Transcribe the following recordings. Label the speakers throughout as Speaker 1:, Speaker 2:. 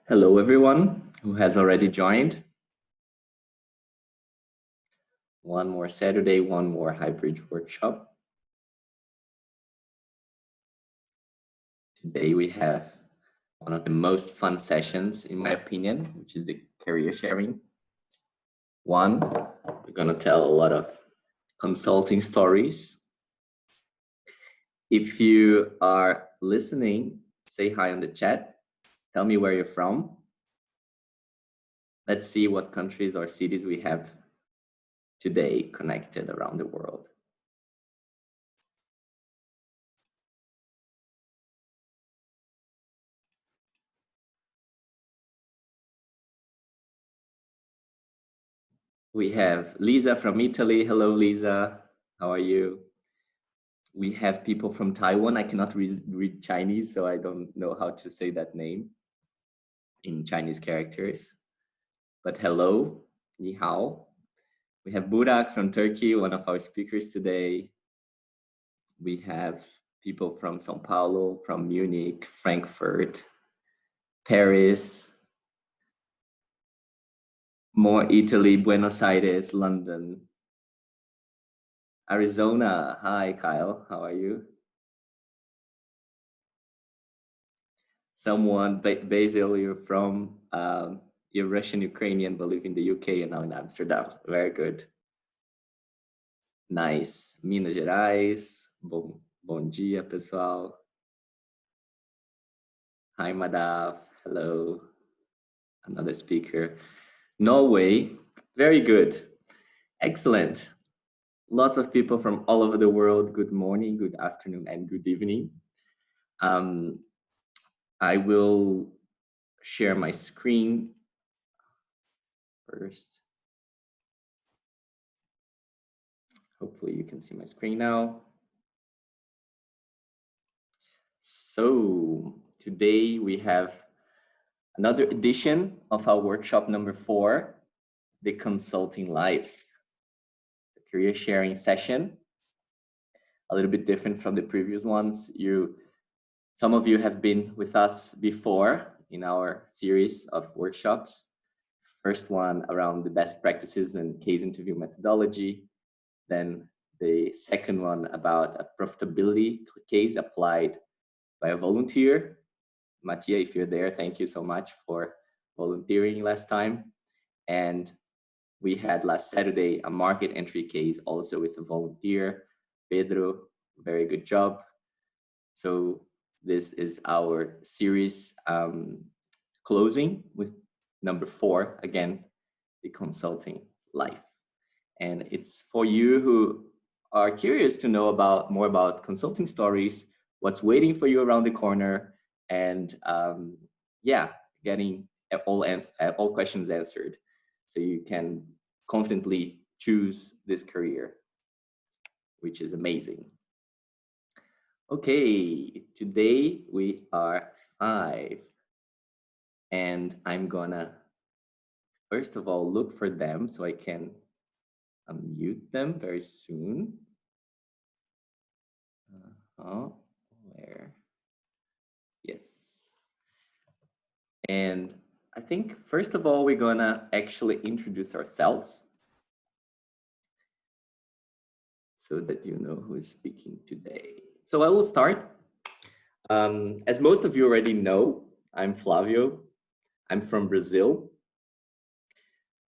Speaker 1: Hello, everyone who has already joined. One more Saturday, one more Highbridge workshop. Today we have one of the most fun sessions, in my opinion, which is the career sharing. One, we're going to tell a lot of consulting stories. If you are listening, say hi on the chat. Tell me where you're from. Let's see what countries or cities we have today connected around the world. We have Lisa from Italy. Hello, Lisa. How are you? We have people from Taiwan. I cannot read Chinese, so I don't know how to say that name in Chinese characters. But hello, ni hao. We have Burak from Turkey, one of our speakers today. We have people from São Paulo, from Munich, Frankfurt, Paris, more Italy, Buenos Aires, London, Arizona. Hi, Kyle. How are you? Someone, Basil, you're from, you're Russian Ukrainian, but live in the UK and now in Amsterdam. Very good. Nice. Minas Gerais. Bom dia, pessoal. Hi, Madav. Hello. Another speaker. Norway. Very good. Excellent. Lots of people from all over the world. Good morning, good afternoon, and good evening. I will share my screen first. Hopefully you can see my screen now. So today we have another edition of our workshop number 4, the consulting life, the career sharing session. A little bit different from the previous ones. Some of you have been with us before in our series of workshops. First one around the best practices and case interview methodology. Then the second one about a profitability case applied by a volunteer. Mattia, if you're there, thank you so much for volunteering last time. And we had last Saturday a market entry case also with a volunteer, Pedro. Very good job. So this is our series closing with number 4, again, the consulting life. And it's for you who are curious to know more about consulting stories, what's waiting for you around the corner, and yeah, getting all questions answered, so you can confidently choose this career, which is amazing. Okay, today we are 5, and I'm gonna first of all look for them so I can unmute them very soon. Where? Yes. And I think first of all, we're gonna actually introduce ourselves so that you know who is speaking today. So I will start. As most of you already know, I'm Flavio. I'm from Brazil.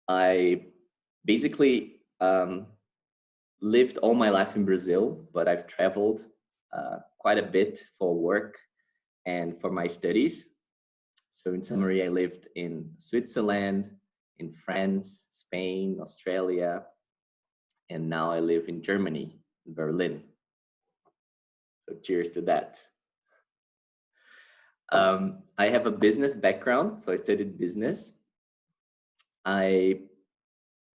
Speaker 1: I basically lived all my life in Brazil, but I've traveled quite a bit for work and for my studies. So in summary, I lived in Switzerland, in France, Spain, Australia, and now I live in Germany, in Berlin. So cheers to that. I have a business background, so I studied business. I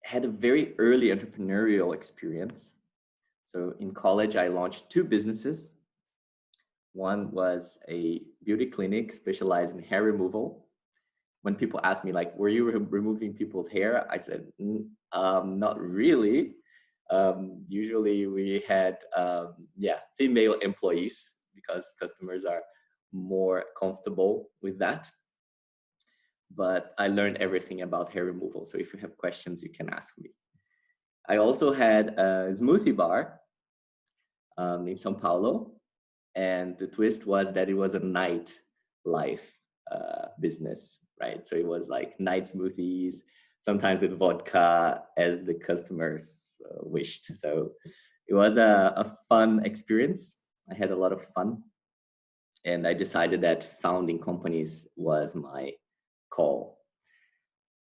Speaker 1: had a very early entrepreneurial experience. So in college, I launched 2 businesses. One was a beauty clinic specialized in hair removal. When people ask me, like, were you removing people's hair? I said, not really. Usually we had, female employees because customers are more comfortable with that. But I learned everything about hair removal. So if you have questions, you can ask me. I also had a smoothie bar in São Paulo. And the twist was that it was a nightlife business, right? So it was like night smoothies, sometimes with vodka as the customers wished. So it was a fun experience. I had a lot of fun. And I decided that founding companies was my call.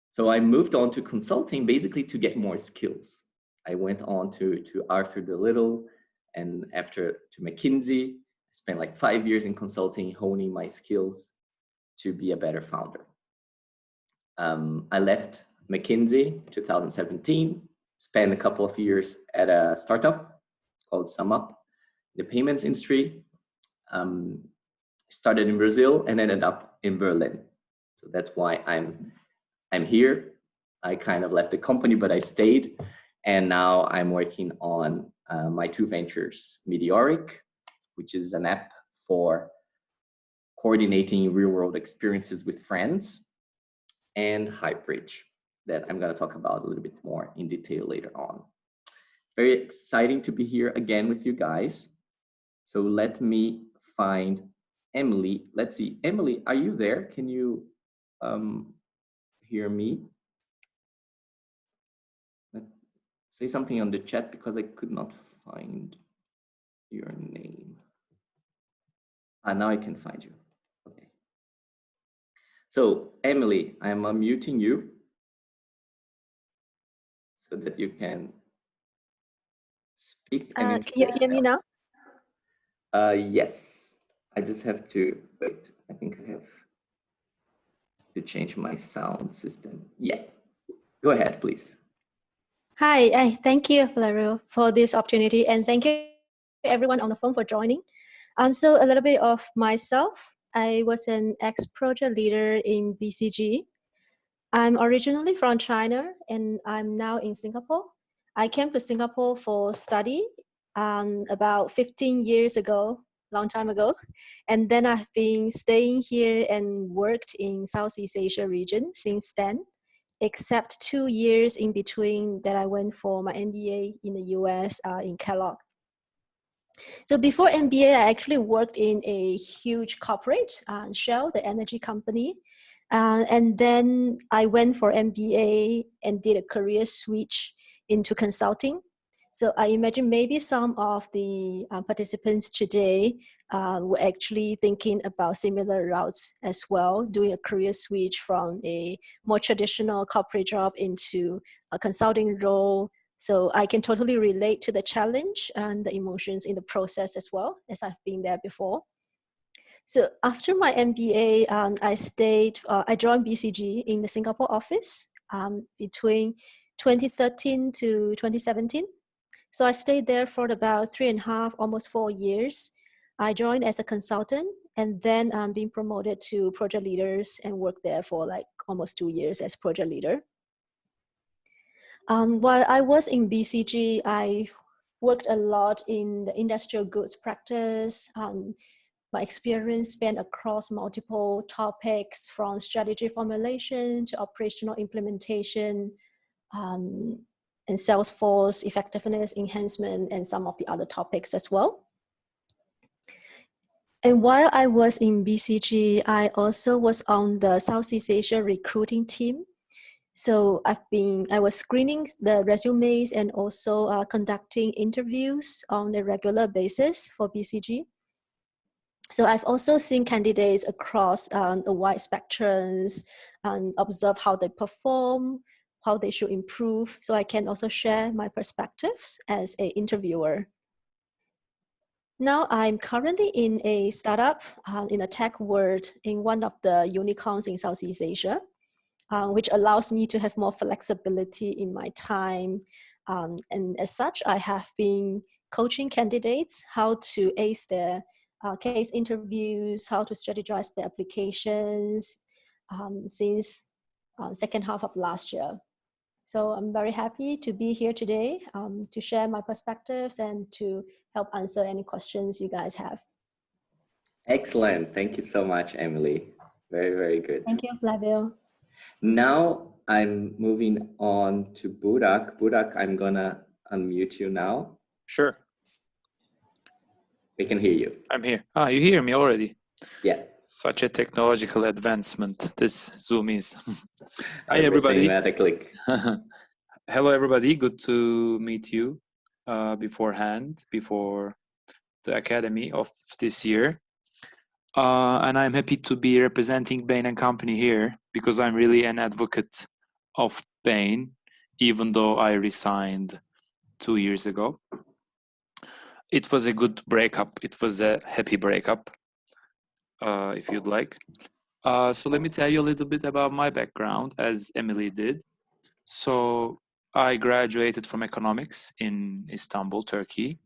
Speaker 1: So I moved on to consulting basically to get more skills. I went on to Arthur D. Little and after to McKinsey. I spent like 5 years in consulting, honing my skills to be a better founder. I left McKinsey 2017, spent a couple of years at a startup called SumUp, the payments industry. Started in Brazil and ended up in Berlin. So that's why I'm here. I kind of left the company, but I stayed. And now I'm working on my 2 ventures, Meteoric, which is an app for coordinating real-world experiences with friends, and Highbridge, that I'm going to talk about a little bit more in detail later on. Very exciting to be here again with you guys. So let me find Emily. Let's see, Emily, are you there? Can you hear me? Say something on the chat because I could not find your name. Now I can find you. Okay. So Emily, I'm unmuting you so that you can speak.
Speaker 2: Can you hear me now?
Speaker 1: Yes. I just have to wait. I think I have to change my sound system. Yeah. Go ahead, please.
Speaker 2: Hi, thank you, Flavio, for this opportunity, and thank you everyone on the phone for joining. So a little bit of myself. I was an ex-project leader in BCG. I'm originally from China, and I'm now in Singapore. I came to Singapore for study about 15 years ago, long time ago. And then I've been staying here and worked in Southeast Asia region since then, except 2 years in between that I went for my MBA in the US in Kellogg. So before MBA, I actually worked in a huge corporate, Shell, the energy company. And then I went for MBA and did a career switch into consulting. So I imagine maybe some of the participants today were actually thinking about similar routes as well, doing a career switch from a more traditional corporate job into a consulting role, So I can totally relate to the challenge and the emotions in the process as well, as I've been there before. So after my MBA, I joined BCG in the Singapore office between 2013 to 2017. So I stayed there for about 3.5, almost 4 years. I joined as a consultant and then being promoted to project leaders and worked there for like almost 2 years as project leader. While I was in BCG, I worked a lot in the industrial goods practice. My experience spanned across multiple topics from strategy formulation to operational implementation, and Salesforce effectiveness enhancement, and some of the other topics as well. And while I was in BCG, I also was on the Southeast Asia recruiting team. So I was screening the resumes and also conducting interviews on a regular basis for BCG. So I've also seen candidates across a wide spectrums and observe how they perform, how they should improve. So I can also share my perspectives as an interviewer. Now I'm currently in a startup in a tech world in one of the unicorns in Southeast Asia, which allows me to have more flexibility in my time. And as such, I have been coaching candidates how to ace their case interviews, how to strategize their applications since second half of last year. So I'm very happy to be here today to share my perspectives and to help answer any questions you guys have.
Speaker 1: Excellent. Thank you so much, Emily. Very, very good.
Speaker 2: Thank you, Flavio.
Speaker 1: Now I'm moving on to Burak. Burak, I'm gonna unmute you now.
Speaker 3: Sure.
Speaker 1: We can hear you.
Speaker 3: I'm here. You hear me already?
Speaker 1: Yeah.
Speaker 3: Such a technological advancement this Zoom is. Hi, everybody.
Speaker 1: At a click.
Speaker 3: Hello, everybody. Good to meet you beforehand, before the Academy of this year. And I'm happy to be representing Bain & Company here because I'm really an advocate of Bain, even though I resigned 2 years ago. It was a good breakup. It was a happy breakup, if you'd like. So let me tell you a little bit about my background, as Emily did. So I graduated from economics in Istanbul, Turkey.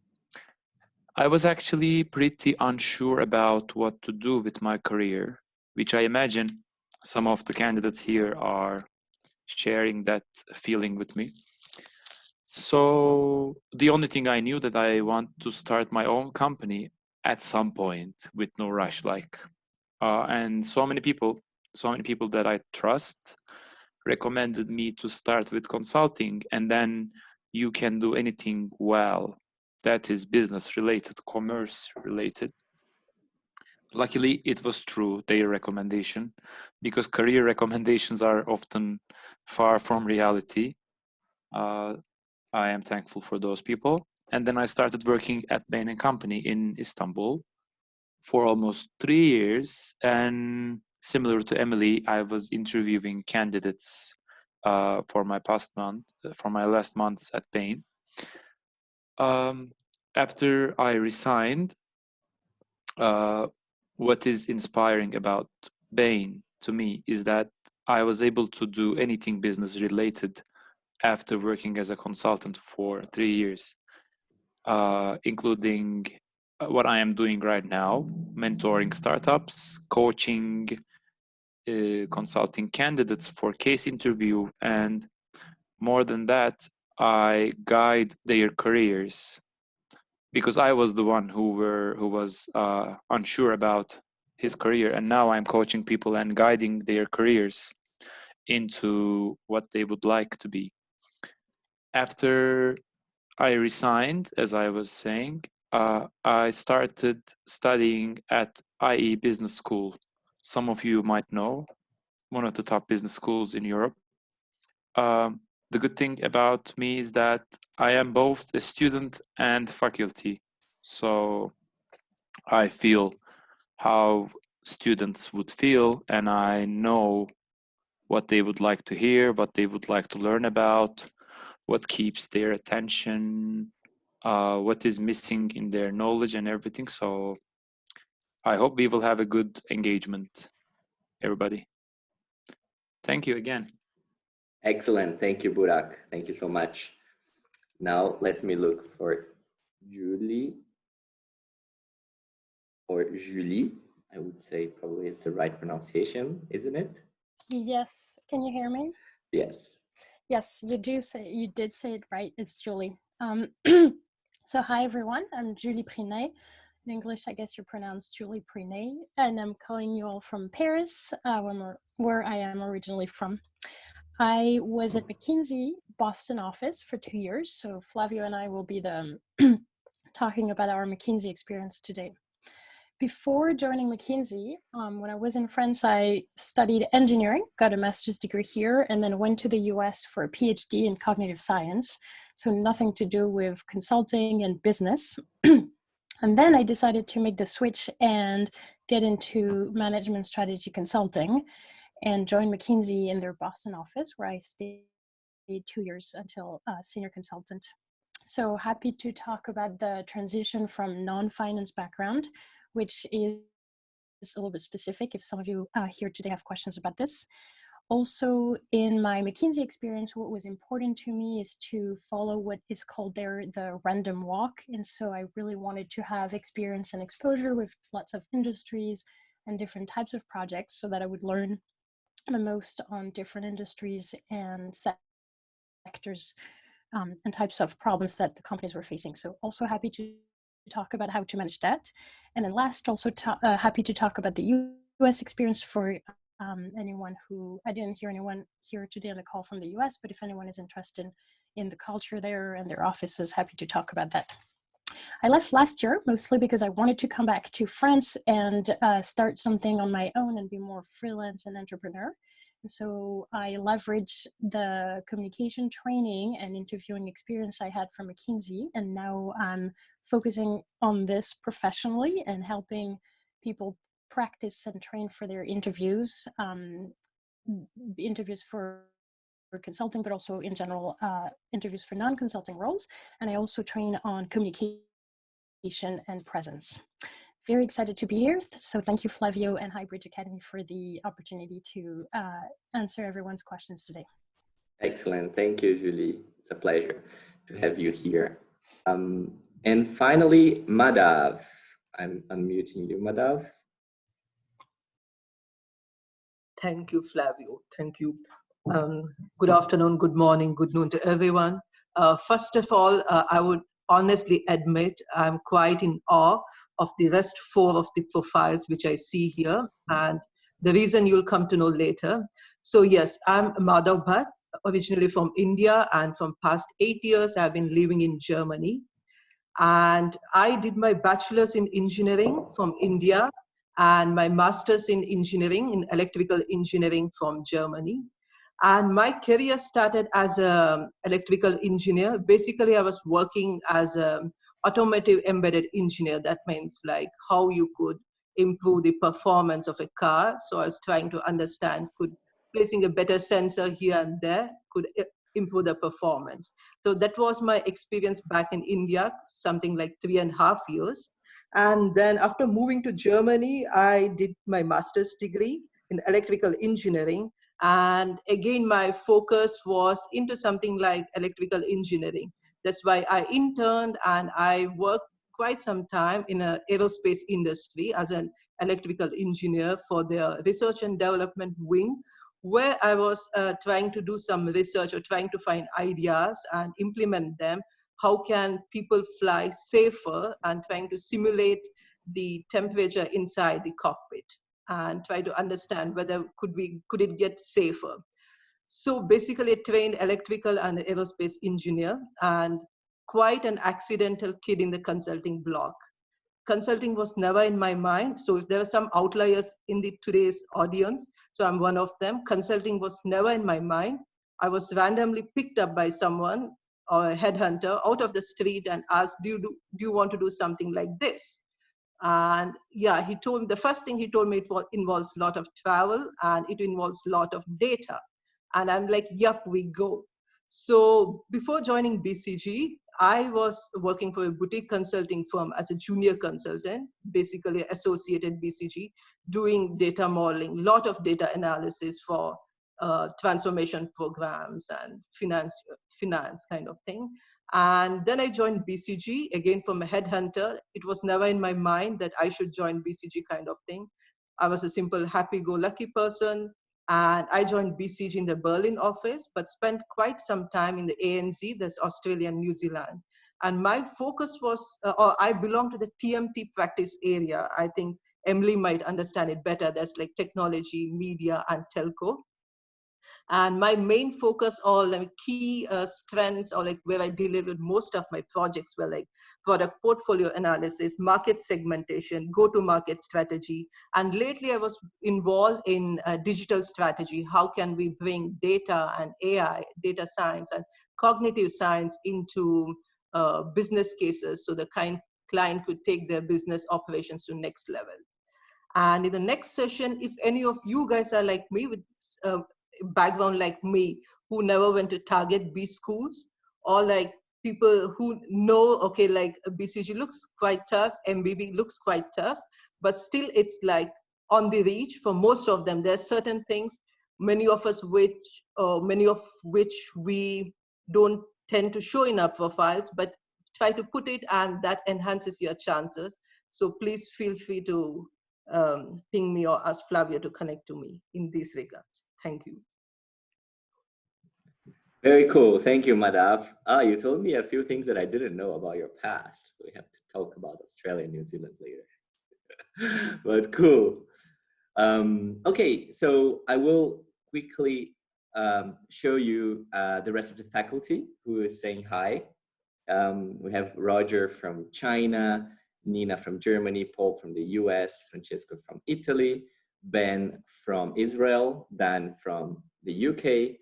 Speaker 3: I was actually pretty unsure about what to do with my career, which I imagine some of the candidates here are sharing that feeling with me. So the only thing I knew that I want to start my own company at some point with no rush, and so many people that I trust recommended me to start with consulting, and then you can do anything well that is business related, commerce related. Luckily, it was true, their recommendation, because career recommendations are often far from reality. I am thankful for those people. And then I started working at Bain & Company in Istanbul for almost 3 years. And similar to Emily, I was interviewing candidates for my last months at Bain. After I resigned, what is inspiring about Bain to me is that I was able to do anything business related after working as a consultant for 3 years, including what I am doing right now, mentoring startups, coaching, consulting candidates for case interview, and more than that, I guide their careers, because I was the one who was unsure about his career, and now I'm coaching people and guiding their careers into what they would like to be. After I resigned, as I was saying, I started studying at IE Business School. Some of you might know, one of the top business schools in Europe. The good thing about me is that I am both a student and faculty. So I feel how students would feel, and I know what they would like to hear, what they would like to learn about. what keeps their attention, what is missing in their knowledge and everything. So I hope we will have a good engagement, everybody. Thank you again.
Speaker 1: Excellent. Thank you, Burak. Thank you so much. Now let me look for Julie or Julie. I would say probably is the right pronunciation, isn't it?
Speaker 4: Yes. Can you hear me?
Speaker 1: Yes.
Speaker 4: Yes, you did say it right. It's Julie. So hi everyone. I'm Julie Prinet. In English, I guess you pronounce Julie Prinet, and I'm calling you all from Paris, where I am originally from. I was at McKinsey Boston office for 2 years. So Flavio and I will be talking about our McKinsey experience today. Before joining McKinsey, when I was in France, I studied engineering, got a master's degree here, and then went to the US for a PhD in cognitive science. So nothing to do with consulting and business. And then I decided to make the switch and get into management strategy consulting and join McKinsey in their Boston office, where I stayed 2 years until senior consultant. So happy to talk about the transition from non-finance background, which is a little bit specific if some of you here today have questions about this. Also, in my McKinsey experience, what was important to me is to follow what is called there the random walk. And so I really wanted to have experience and exposure with lots of industries and different types of projects so that I would learn the most on different industries and sectors and types of problems that the companies were facing. So also happy to talk about how to manage that. And then last, also happy to talk about the US experience for anyone who, I didn't hear anyone here today on the call from the US, but if anyone is interested in the culture there and their offices, happy to talk about that. I left last year mostly because I wanted to come back to France and start something on my own and be more freelance and entrepreneur. And so I leveraged the communication training and interviewing experience I had from McKinsey, and now I'm focusing on this professionally and helping people practice and train for their interviews, interviews for consulting, but also in general interviews for non-consulting roles. And I also train on communication and presence. Very excited to be here. So thank you, Flavio and Highbridge Academy, for the opportunity to answer everyone's questions today.
Speaker 1: Excellent. Thank you, Julie. It's a pleasure to have you here. And finally, Madhav. I'm unmuting you, Madhav.
Speaker 5: Thank you, Flavio. Thank you. Good afternoon, good morning, good noon to everyone. First of all, I would honestly admit I'm quite in awe of the rest 4 of the profiles which I see here, and the reason you'll come to know later. So yes, I'm Madhav Bhatt, originally from India, and from past 8 years I've been living in Germany. And I did my bachelor's in engineering from India and my master's in engineering, in electrical engineering from Germany. And my career started as an electrical engineer. Basically, I was working as an automotive embedded engineer. That means like how you could improve the performance of a car. So I was trying to understand, could placing a better sensor here and there could improve the performance. So that was my experience back in India, something like 3.5 years. And then after moving to Germany, I did my master's degree in electrical engineering. And again, my focus was into something like electrical engineering. That's why I interned and I worked quite some time in an aerospace industry as an electrical engineer for their research and development wing, where I was trying to do some research or trying to find ideas and implement them. How can people fly safer, and trying to simulate the temperature inside the cockpit and try to understand whether could it get safer. So basically a trained electrical and aerospace engineer, and quite an accidental kid in the consulting block. Consulting was never in my mind. So if there are some outliers in today's audience, so I'm one of them, consulting was never in my mind. I was randomly picked up by someone or a headhunter out of the street and asked, do you want to do something like this? And yeah, he told me, the first thing he told me, it involves a lot of travel and it involves a lot of data. And I'm like, yep, we go. So before joining BCG, I was working for a boutique consulting firm as a junior consultant, basically associated BCG, doing data modeling, lot of data analysis for transformation programs and finance kind of thing. And then I joined BCG, again from a headhunter. It was never in my mind that I should join BCG kind of thing. I was a simple happy-go-lucky person. And I joined BCG in the Berlin office, but spent quite some time in the ANZ, that's Australia and New Zealand. And my focus was, or I belong to the TMT practice area. I think Emily might understand it better. That's like technology, media, and telco. And my main focus, or like key strengths, or like where I delivered most of my projects were like product portfolio analysis, market segmentation, go-to-market strategy. And lately I was involved in digital strategy. How can we bring data and AI, data science and cognitive science into business cases so the client could take their business operations to next level. And in the next session, if any of you guys are like me with background like me, who never went to target B schools, or like people who know, okay, like BCG looks quite tough, MBB looks quite tough, but still it's like on the reach for most of them. There are certain things, many of which we don't tend to show in our profiles, but try to put it, and that enhances your chances. So please feel free to ping me or ask Flavia to connect to me in these regards. Thank you.
Speaker 1: Very cool. Thank you, Madhav. You told me a few things that I didn't know about your past. We have to talk about Australia and New Zealand later. But cool. Okay, so I will quickly show you the rest of the faculty who is saying hi. We have Roger from China, Nina from Germany, Paul from the US, Francesco from Italy, Ben from Israel, Dan from the UK,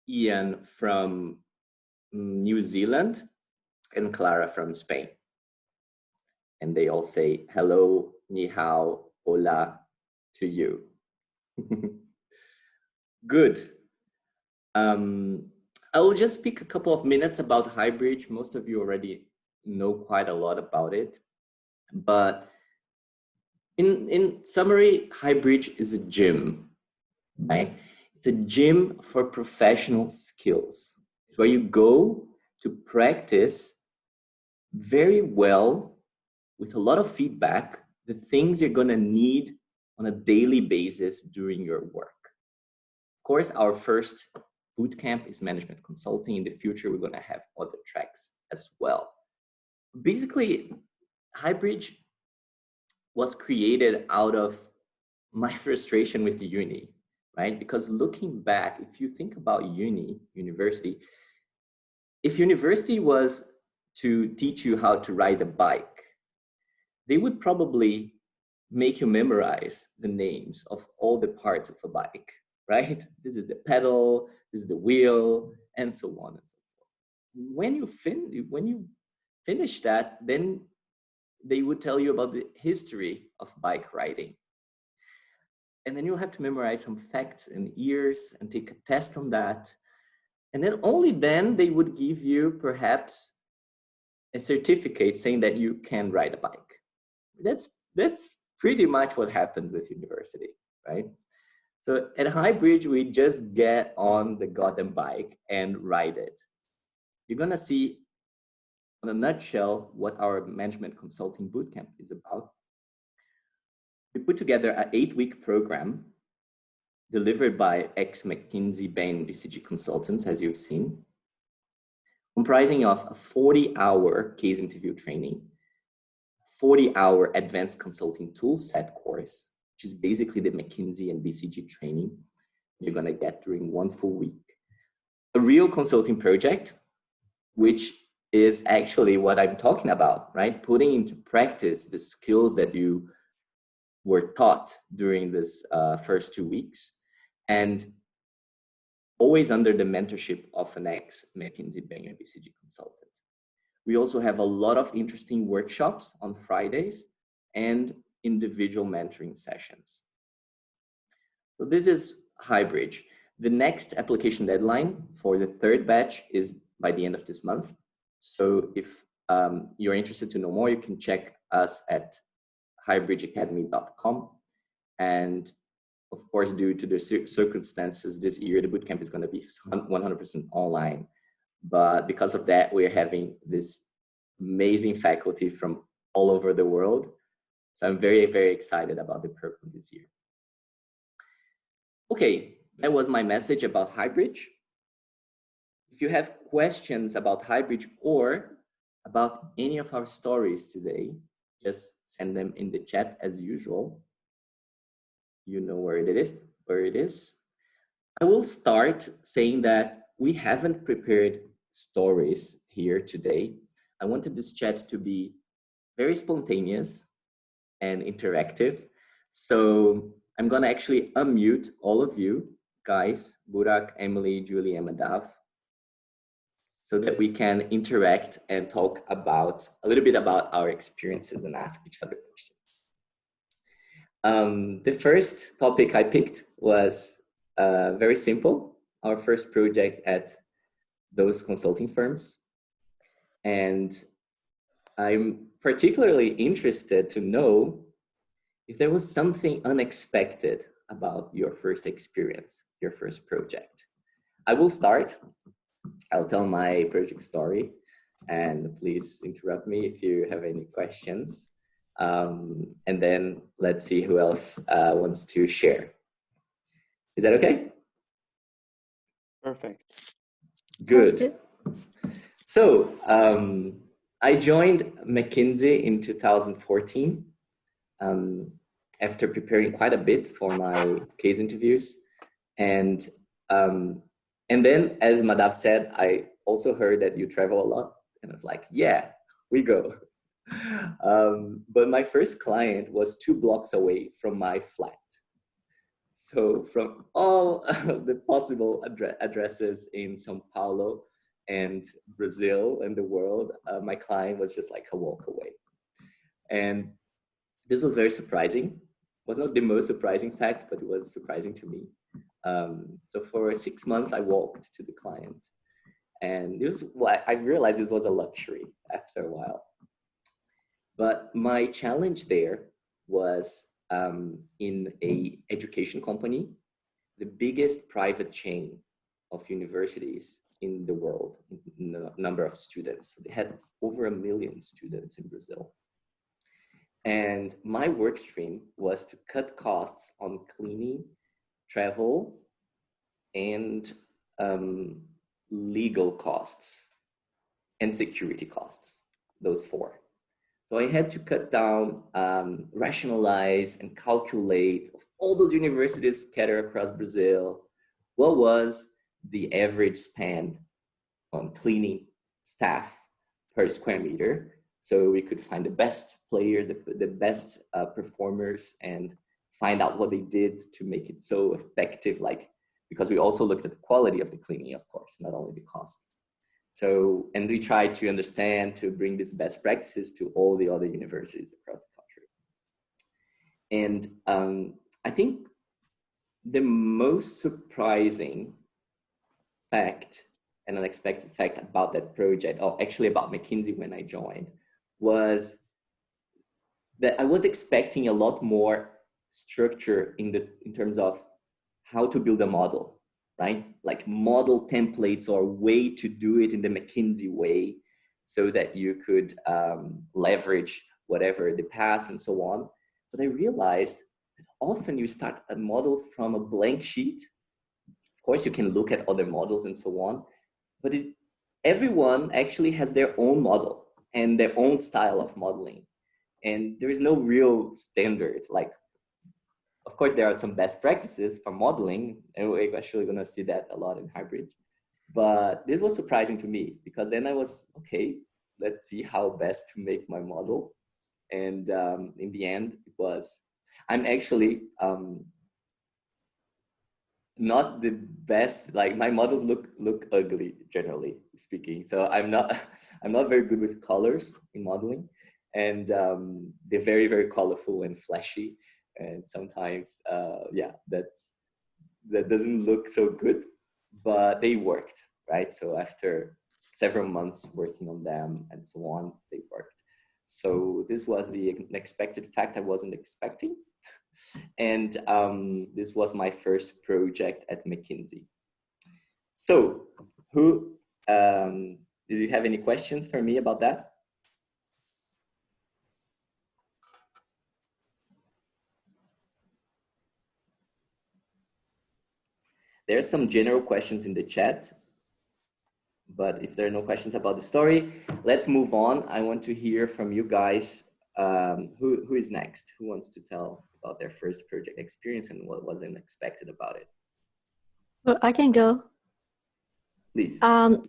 Speaker 1: Ian from New Zealand, and Clara from Spain. And they all say hello, ni hao, hola to you. Good. I will just speak a couple of minutes about Highbridge. Most of you already know quite a lot about it. But in summary, Highbridge is a gym, right? It's a gym for professional skills. It's where you go to practice very well with a lot of feedback, the things you're gonna need on a daily basis during your work. Of course, our first bootcamp is management consulting. In the future, we're gonna have other tracks as well. Basically, Highbridge was created out of my frustration with the uni, right? Because looking back, if you think about university, if university was to teach you how to ride a bike, they would probably make you memorize the names of all the parts of a bike, right? This is the pedal, this is the wheel, and so on and so forth. When you finish that, then they would tell you about the history of bike riding. And then you'll have to memorize some facts and years and take a test on that. And then only then they would give you perhaps a certificate saying that you can ride a bike. That's pretty much what happens with university, right? So at Highbridge, we just get on the goddamn bike and ride it. You're gonna see in a nutshell what our management consulting bootcamp is about. We put together an 8-week program delivered by ex-McKinsey Bain BCG consultants, as you've seen, comprising of a 40-hour case interview training, 40-hour advanced consulting tool set course, which is basically the McKinsey and BCG training you're gonna get during 1 full week, a real consulting project, which is actually what I'm talking about, right? Putting into practice the skills that you were taught during this first 2 weeks, and always under the mentorship of an ex-McKinsey Bain BCG consultant. We also have a lot of interesting workshops on Fridays and individual mentoring sessions. So this is Highbridge. The next application deadline for the third batch is by the end of this month. So if you're interested to know more, you can check us at highbridgeacademy.com. And of course, due to the circumstances this year, the bootcamp is going to be 100% online. But because of that, we're having this amazing faculty from all over the world. So I'm very, very excited about the program this year. Okay, that was my message about Highbridge. If you have questions about Highbridge or about any of our stories today, just send them in the chat as usual. You know where it is. I will start saying that we haven't prepared stories here today. I wanted this chat to be very spontaneous and interactive. So I'm gonna actually unmute all of you guys, Burak, Emily, Julie, and Madav, so that we can interact and talk about a little bit about our experiences and ask each other questions. The first topic I picked was very simple, our first project at those consulting firms. And I'm particularly interested to know if there was something unexpected about your first experience, your first project. I will start. I'll tell my project story, and please interrupt me if you have any questions. And then let's see who else wants to share. Is that okay?
Speaker 3: Perfect.
Speaker 1: Good. So I joined McKinsey in 2014 after preparing quite a bit for my case interviews. And then, as Madav said, I also heard that you travel a lot. And I was like, yeah, we go. But my first client was 2 blocks away from my flat. So from all the possible addresses in São Paulo and Brazil and the world, my client was just like a walk away. And this was very surprising. It was not the most surprising fact, but it was surprising to me. So for 6 months, I walked to the client. And I realized this was a luxury after a while. But my challenge there was in a education company, the biggest private chain of universities in the world, in the number of students. They had over 1 million students in Brazil. And my work stream was to cut costs on cleaning, travel, and legal costs and security costs, those 4. So I had to cut down, rationalize, and calculate of all those universities scattered across Brazil. What was the average spend on cleaning staff per square meter? So we could find the best players, the best performers, and find out what they did to make it so effective. Because we also looked at the quality of the cleaning, of course, not only the cost. So, and we tried to understand, to bring these best practices to all the other universities across the country. And I think the most surprising fact and unexpected fact about that project, or actually about McKinsey when I joined, was that I was expecting a lot more structure in terms of how to build a model, right? Like model templates or way to do it in the McKinsey way, so that you could leverage whatever the past and so on. But I realized that often you start a model from a blank sheet. Of course, you can look at other models and so on, but everyone actually has their own model and their own style of modeling. And there is no real standard. Like, of course, there are some best practices for modeling, and we're actually gonna see that a lot in Highbridge. But this was surprising to me, because then I was, okay, let's see how best to make my model. And in the end, it was, I'm actually not the best, like my models look ugly, generally speaking. So I'm not very good with colors in modeling. And they're very, very colorful and flashy. And sometimes, yeah, that doesn't look so good, but they worked, right? So after several months working on them and so on, they worked. So this was the unexpected fact I wasn't expecting. And this was my first project at McKinsey. So who, do you have any questions for me about that? There are some general questions in the chat, but if there are no questions about the story, let's move on. I want to hear from you guys. Who is next? Who wants to tell about their first project experience and what was unexpected about it?
Speaker 2: Well, I can go.
Speaker 1: Please.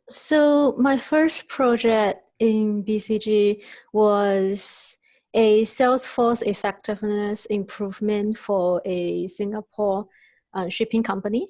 Speaker 2: So my first project in BCG was a Salesforce effectiveness improvement for a Singapore shipping company.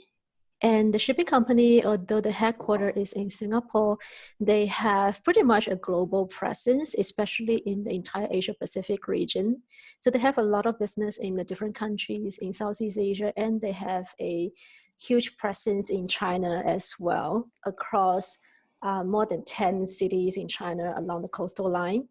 Speaker 2: And the shipping company, although the headquarters is in Singapore, they have pretty much a global presence, especially in the entire Asia Pacific region. So they have a lot of business in the different countries in Southeast Asia, and they have a huge presence in China as well, across more than 10 cities in China along the coastal line.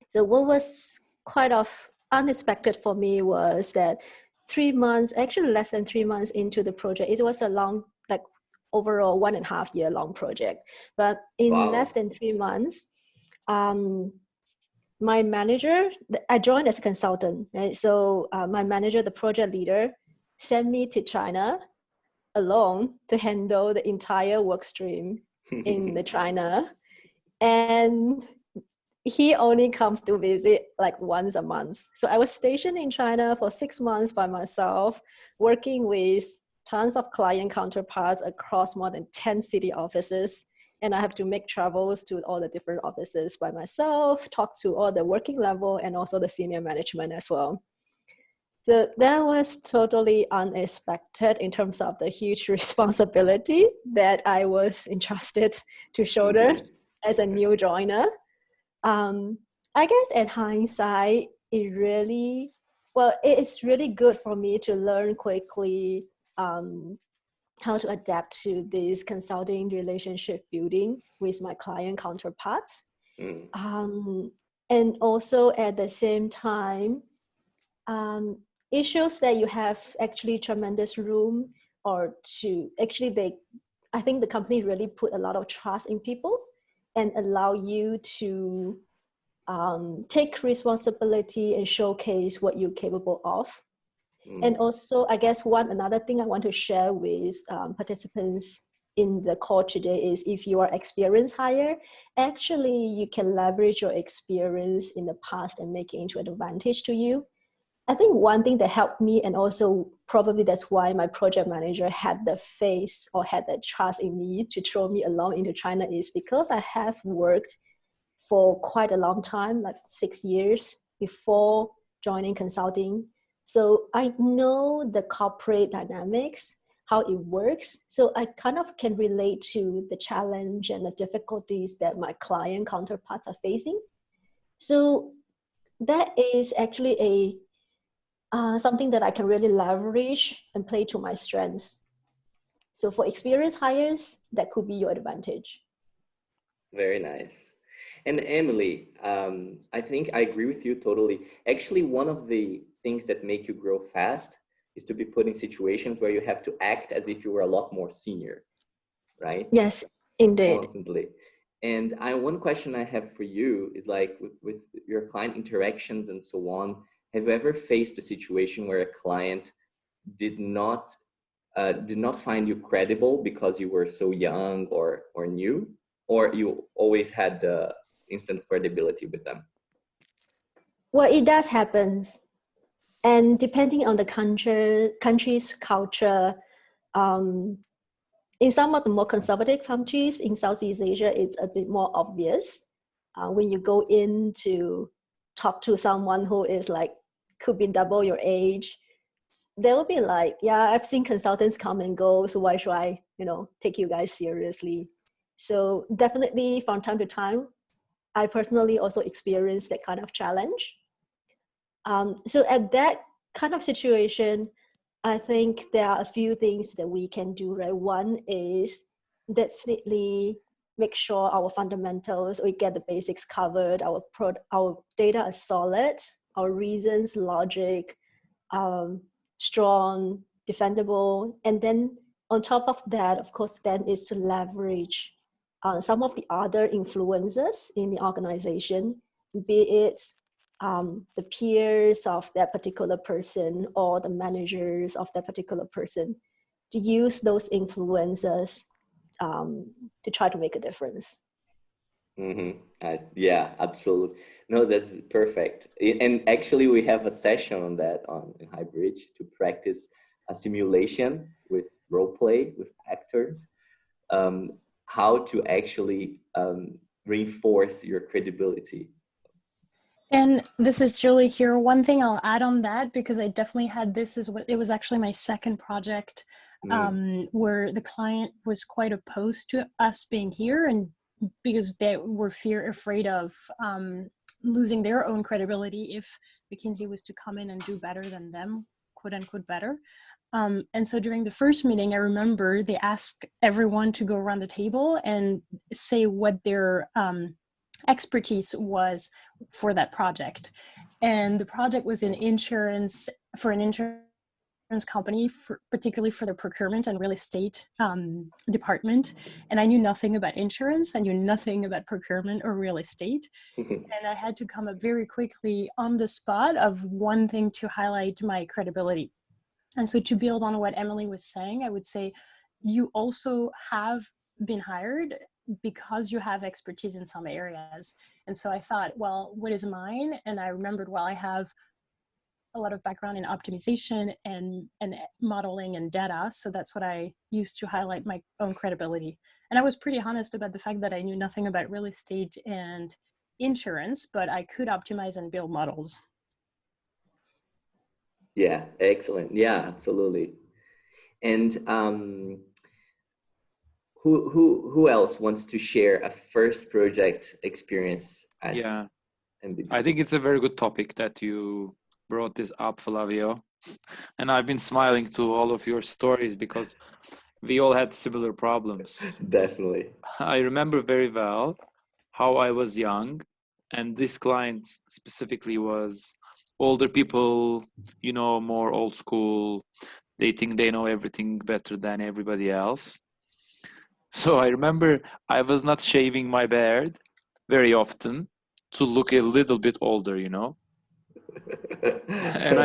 Speaker 2: So what was quite of unexpected for me was that 3 months, actually less than 3 months into the project, it was a long, like overall 1.5 year long project. But in less than 3 months, my manager, I joined as a consultant, right? So my manager, the project leader, sent me to China alone to handle the entire work stream in the China. And he only comes to visit like once a month. So I was stationed in China for 6 months by myself, working with tons of client counterparts across more than 10 city offices. And I have to make travels to all the different offices by myself, talk to all the working level and also the senior management as well. So that was totally unexpected in terms of the huge responsibility that I was entrusted to shoulder as a new joiner. I guess in hindsight, it's really good for me to learn quickly how to adapt to this consulting relationship building with my client counterparts. And also at the same time, it shows that you have actually tremendous room I think the company really put a lot of trust in people and allow you to take responsibility and showcase what you're capable of. And also, I guess another thing I want to share with participants in the call today is if you are experienced hire, actually you can leverage your experience in the past and make it into an advantage to you. I think one thing that helped me, and also probably that's why my project manager had the faith or had the trust in me to throw me along into China, is because I have worked for quite a long time, like 6 years before joining consulting. So I know the corporate dynamics, how it works. So I kind of can relate to the challenge and the difficulties that my client counterparts are facing. So that is actually something that I can really leverage and play to my strengths. So for experienced hires, that could be your advantage.
Speaker 1: Very nice. And Emily, I think I agree with you totally. Actually, one of the things that make you grow fast is to be put in situations where you have to act as if you were a lot more senior, right?
Speaker 2: Yes, indeed.
Speaker 1: Constantly. And one question I have for you is like with your client interactions and so on, have you ever faced a situation where a client did not find you credible because you were so young or new, or you always had instant credibility with them?
Speaker 2: Well, it does happen. And depending on the country's culture, in some of the more conservative countries in Southeast Asia, it's a bit more obvious. When you go in to talk to someone who is like, could be double your age, they will be like, yeah, I've seen consultants come and go, so why should I, take you guys seriously? So definitely from time to time, I personally also experienced that kind of challenge. So at that kind of situation, I think there are a few things that we can do, right? One is definitely make sure our fundamentals, we get the basics covered, our data is solid, our reasons, logic, strong, defendable. And then on top of that, of course, then is to leverage some of the other influences in the organization, be it the peers of that particular person or the managers of that particular person, to use those influences to try to make a difference.
Speaker 1: Yeah, absolutely. No, that's perfect. And actually, we have a session on that on Highbridge to practice a simulation with role play with actors, how to actually reinforce your credibility.
Speaker 4: And this is Julie here. One thing I'll add on that, because I definitely had this, is what it was actually my second project where the client was quite opposed to us being here, and because they were afraid of losing their own credibility if McKinsey was to come in and do better than them, quote unquote better. And so during the first meeting, I remember they asked everyone to go around the table and say what their expertise was for that project. And the project was in insurance, for an insurance company, particularly for the procurement and real estate department. And I knew nothing about insurance. I knew nothing about procurement or real estate. And I had to come up very quickly on the spot of one thing to highlight my credibility. And so to build on what Emily was saying, I would say you also have been hired because you have expertise in some areas. And so I thought, well, what is mine? And I remembered, well, I have a lot of background in optimization and modeling and data. So that's what I used to highlight my own credibility. And I was pretty honest about the fact that I knew nothing about real estate and insurance, but I could optimize and build models.
Speaker 1: Yeah, excellent. Yeah, absolutely. And who else wants to share a first project experience at MBB?
Speaker 3: I think it's a very good topic that you brought this up, Flavio. And I've been smiling to all of your stories because we all had similar problems.
Speaker 1: Definitely.
Speaker 3: I remember very well how I was young, and this client specifically was older people, you know, more old school. They think they know everything better than everybody else. So I remember I was not shaving my beard very often to look a little bit older, you know. and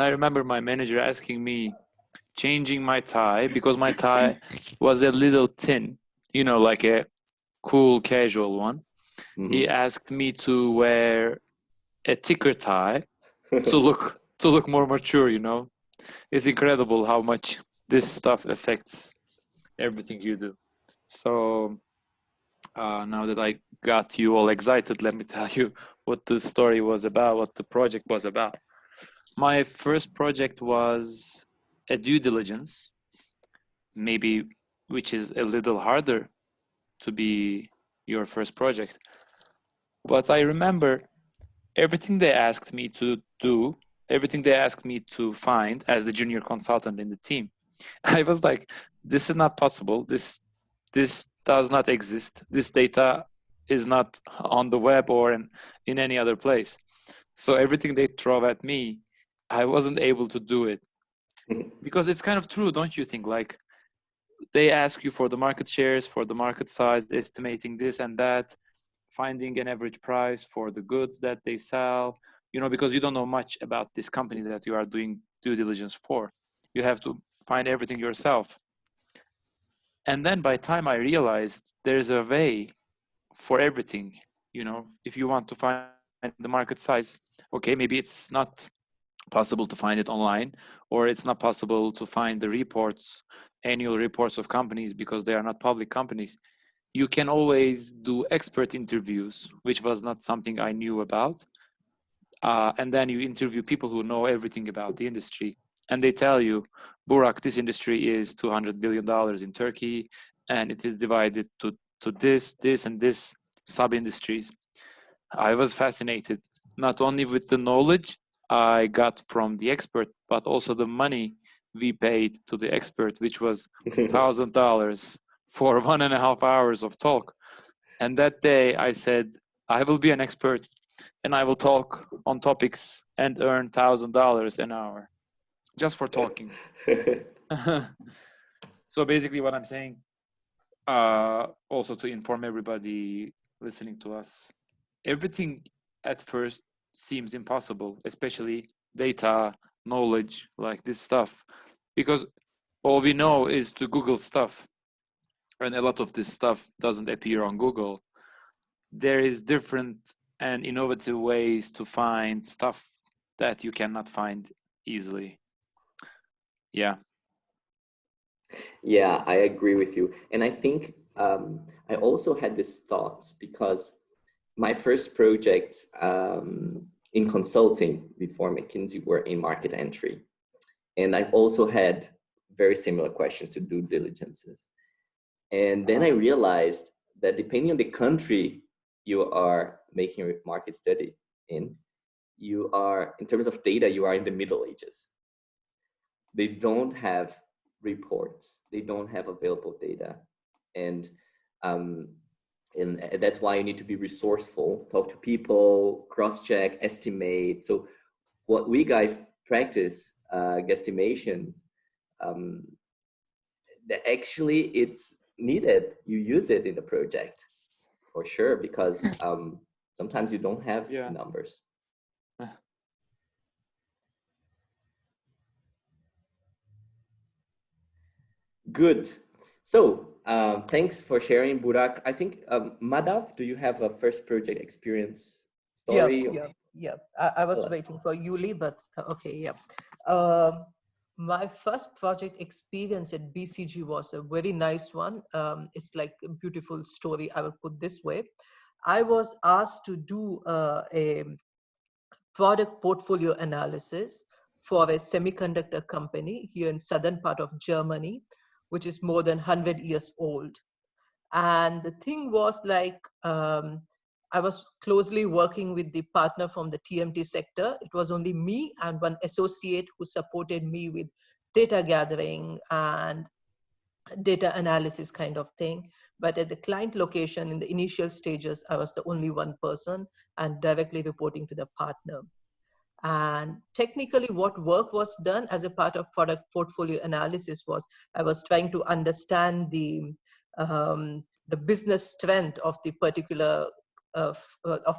Speaker 3: I remember my manager asking me changing my tie because my tie was a little thin, you know, like a cool casual one. He asked me to wear a thicker tie to look more mature, you know. It's incredible how much this stuff affects everything you do. So now that I got you all excited, let me tell you what the story was about, what the project was about. My first project was a due diligence, maybe, which is a little harder to be your first project. But I remember everything they asked me to do, everything they asked me to find as the junior consultant in the team. I was like, this is not possible. This does not exist. This data is not on the web or in any other place. So everything they throw at me, I wasn't able to do it. Because it's kind of true, don't you think? Like, they ask you for the market shares, for the market size, estimating this and that, finding an average price for the goods that they sell, you know, because you don't know much about this company that you are doing due diligence for. You have to find everything yourself. And then by the time I realized there's a way for everything, you know, if you want to find the market size, okay, maybe it's not possible to find it online, or it's not possible to find the reports, annual reports of companies because they are not public companies. You can always do expert interviews, which was not something I knew about. And then you interview people who know everything about the industry. And they tell you, Burak, this industry is $200 billion in Turkey, and it is divided to this, and this sub-industries. I was fascinated, not only with the knowledge I got from the expert, but also the money we paid to the expert, which was $1,000 for 1.5 hours of talk. And that day I said, I will be an expert and I will talk on topics and earn $1,000 an hour just for talking. So basically what I'm saying, also to inform everybody listening to us, everything at first seems impossible, especially data, knowledge, like this stuff, because all we know is to Google stuff, and a lot of this stuff doesn't appear on Google. There is different and innovative ways to find stuff that you cannot find easily. Yeah.
Speaker 1: Yeah, I agree with you. And I think I also had this thought because my first projects in consulting before McKinsey were in market entry. And I also had very similar questions to due diligences. And then I realized that depending on the country you are making a market study in, you are, in terms of data, you are in the Middle Ages. They don't have reports. They don't have available data. And that's why you need to be resourceful, talk to people, cross-check, estimate. So what we guys practice, guesstimations, that actually it's needed. You use it in the project for sure, because sometimes you don't have the numbers. Good. So thanks for sharing, Burak. I think, Madhav, do you have a first project experience story?
Speaker 5: Yeah. I was waiting for Yuli, but okay, yeah. My first project experience at BCG was a very nice one. It's like a beautiful story, I will put this way. I was asked to do a product portfolio analysis for a semiconductor company here in southern part of Germany, which is more than 100 years old. And the thing was like, I was closely working with the partner from the TMT sector. It was only me and one associate who supported me with data gathering and data analysis kind of thing. But at the client location in the initial stages, I was the only one person and directly reporting to the partner. And technically what work was done as a part of product portfolio analysis was I was trying to understand the business strength of the particular of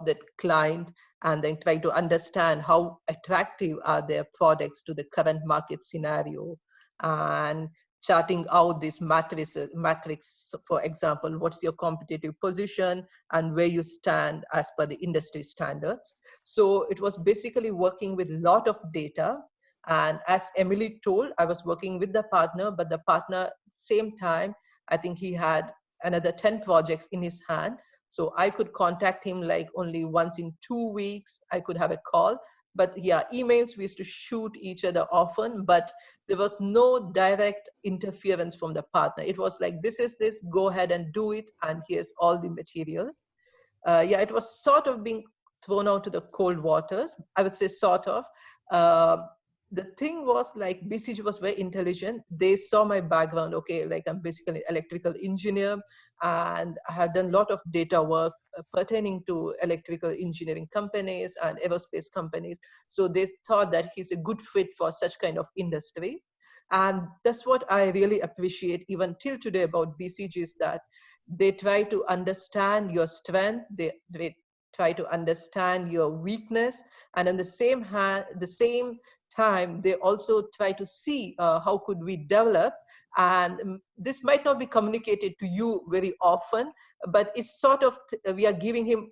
Speaker 5: that client, and then try to understand how attractive are their products to the current market scenario, and charting out this matrix, for example, what's your competitive position and where you stand as per the industry standards. So it was basically working with a lot of data. And as Emily told, I was working with the partner, but the partner, same time, I think he had another 10 projects in his hand. So I could contact him like only once in 2 weeks. I could have a call. But yeah, emails, we used to shoot each other often, but there was no direct interference from the partner. It was like, this is this, go ahead and do it, and here's all the material. Yeah, it was sort of being thrown out to the cold waters. I would say sort of. The thing was like BCG was very intelligent. They saw my background. Okay, like I'm basically an electrical engineer, and I had done a lot of data work pertaining to electrical engineering companies and aerospace companies. So they thought that he's a good fit for such kind of industry. And that's what I really appreciate even till today about BCG, is that they try to understand your strength. They try to understand your weakness, and in the same time, they also try to see how could we develop. And this might not be communicated to you very often, but it's sort of, we are giving him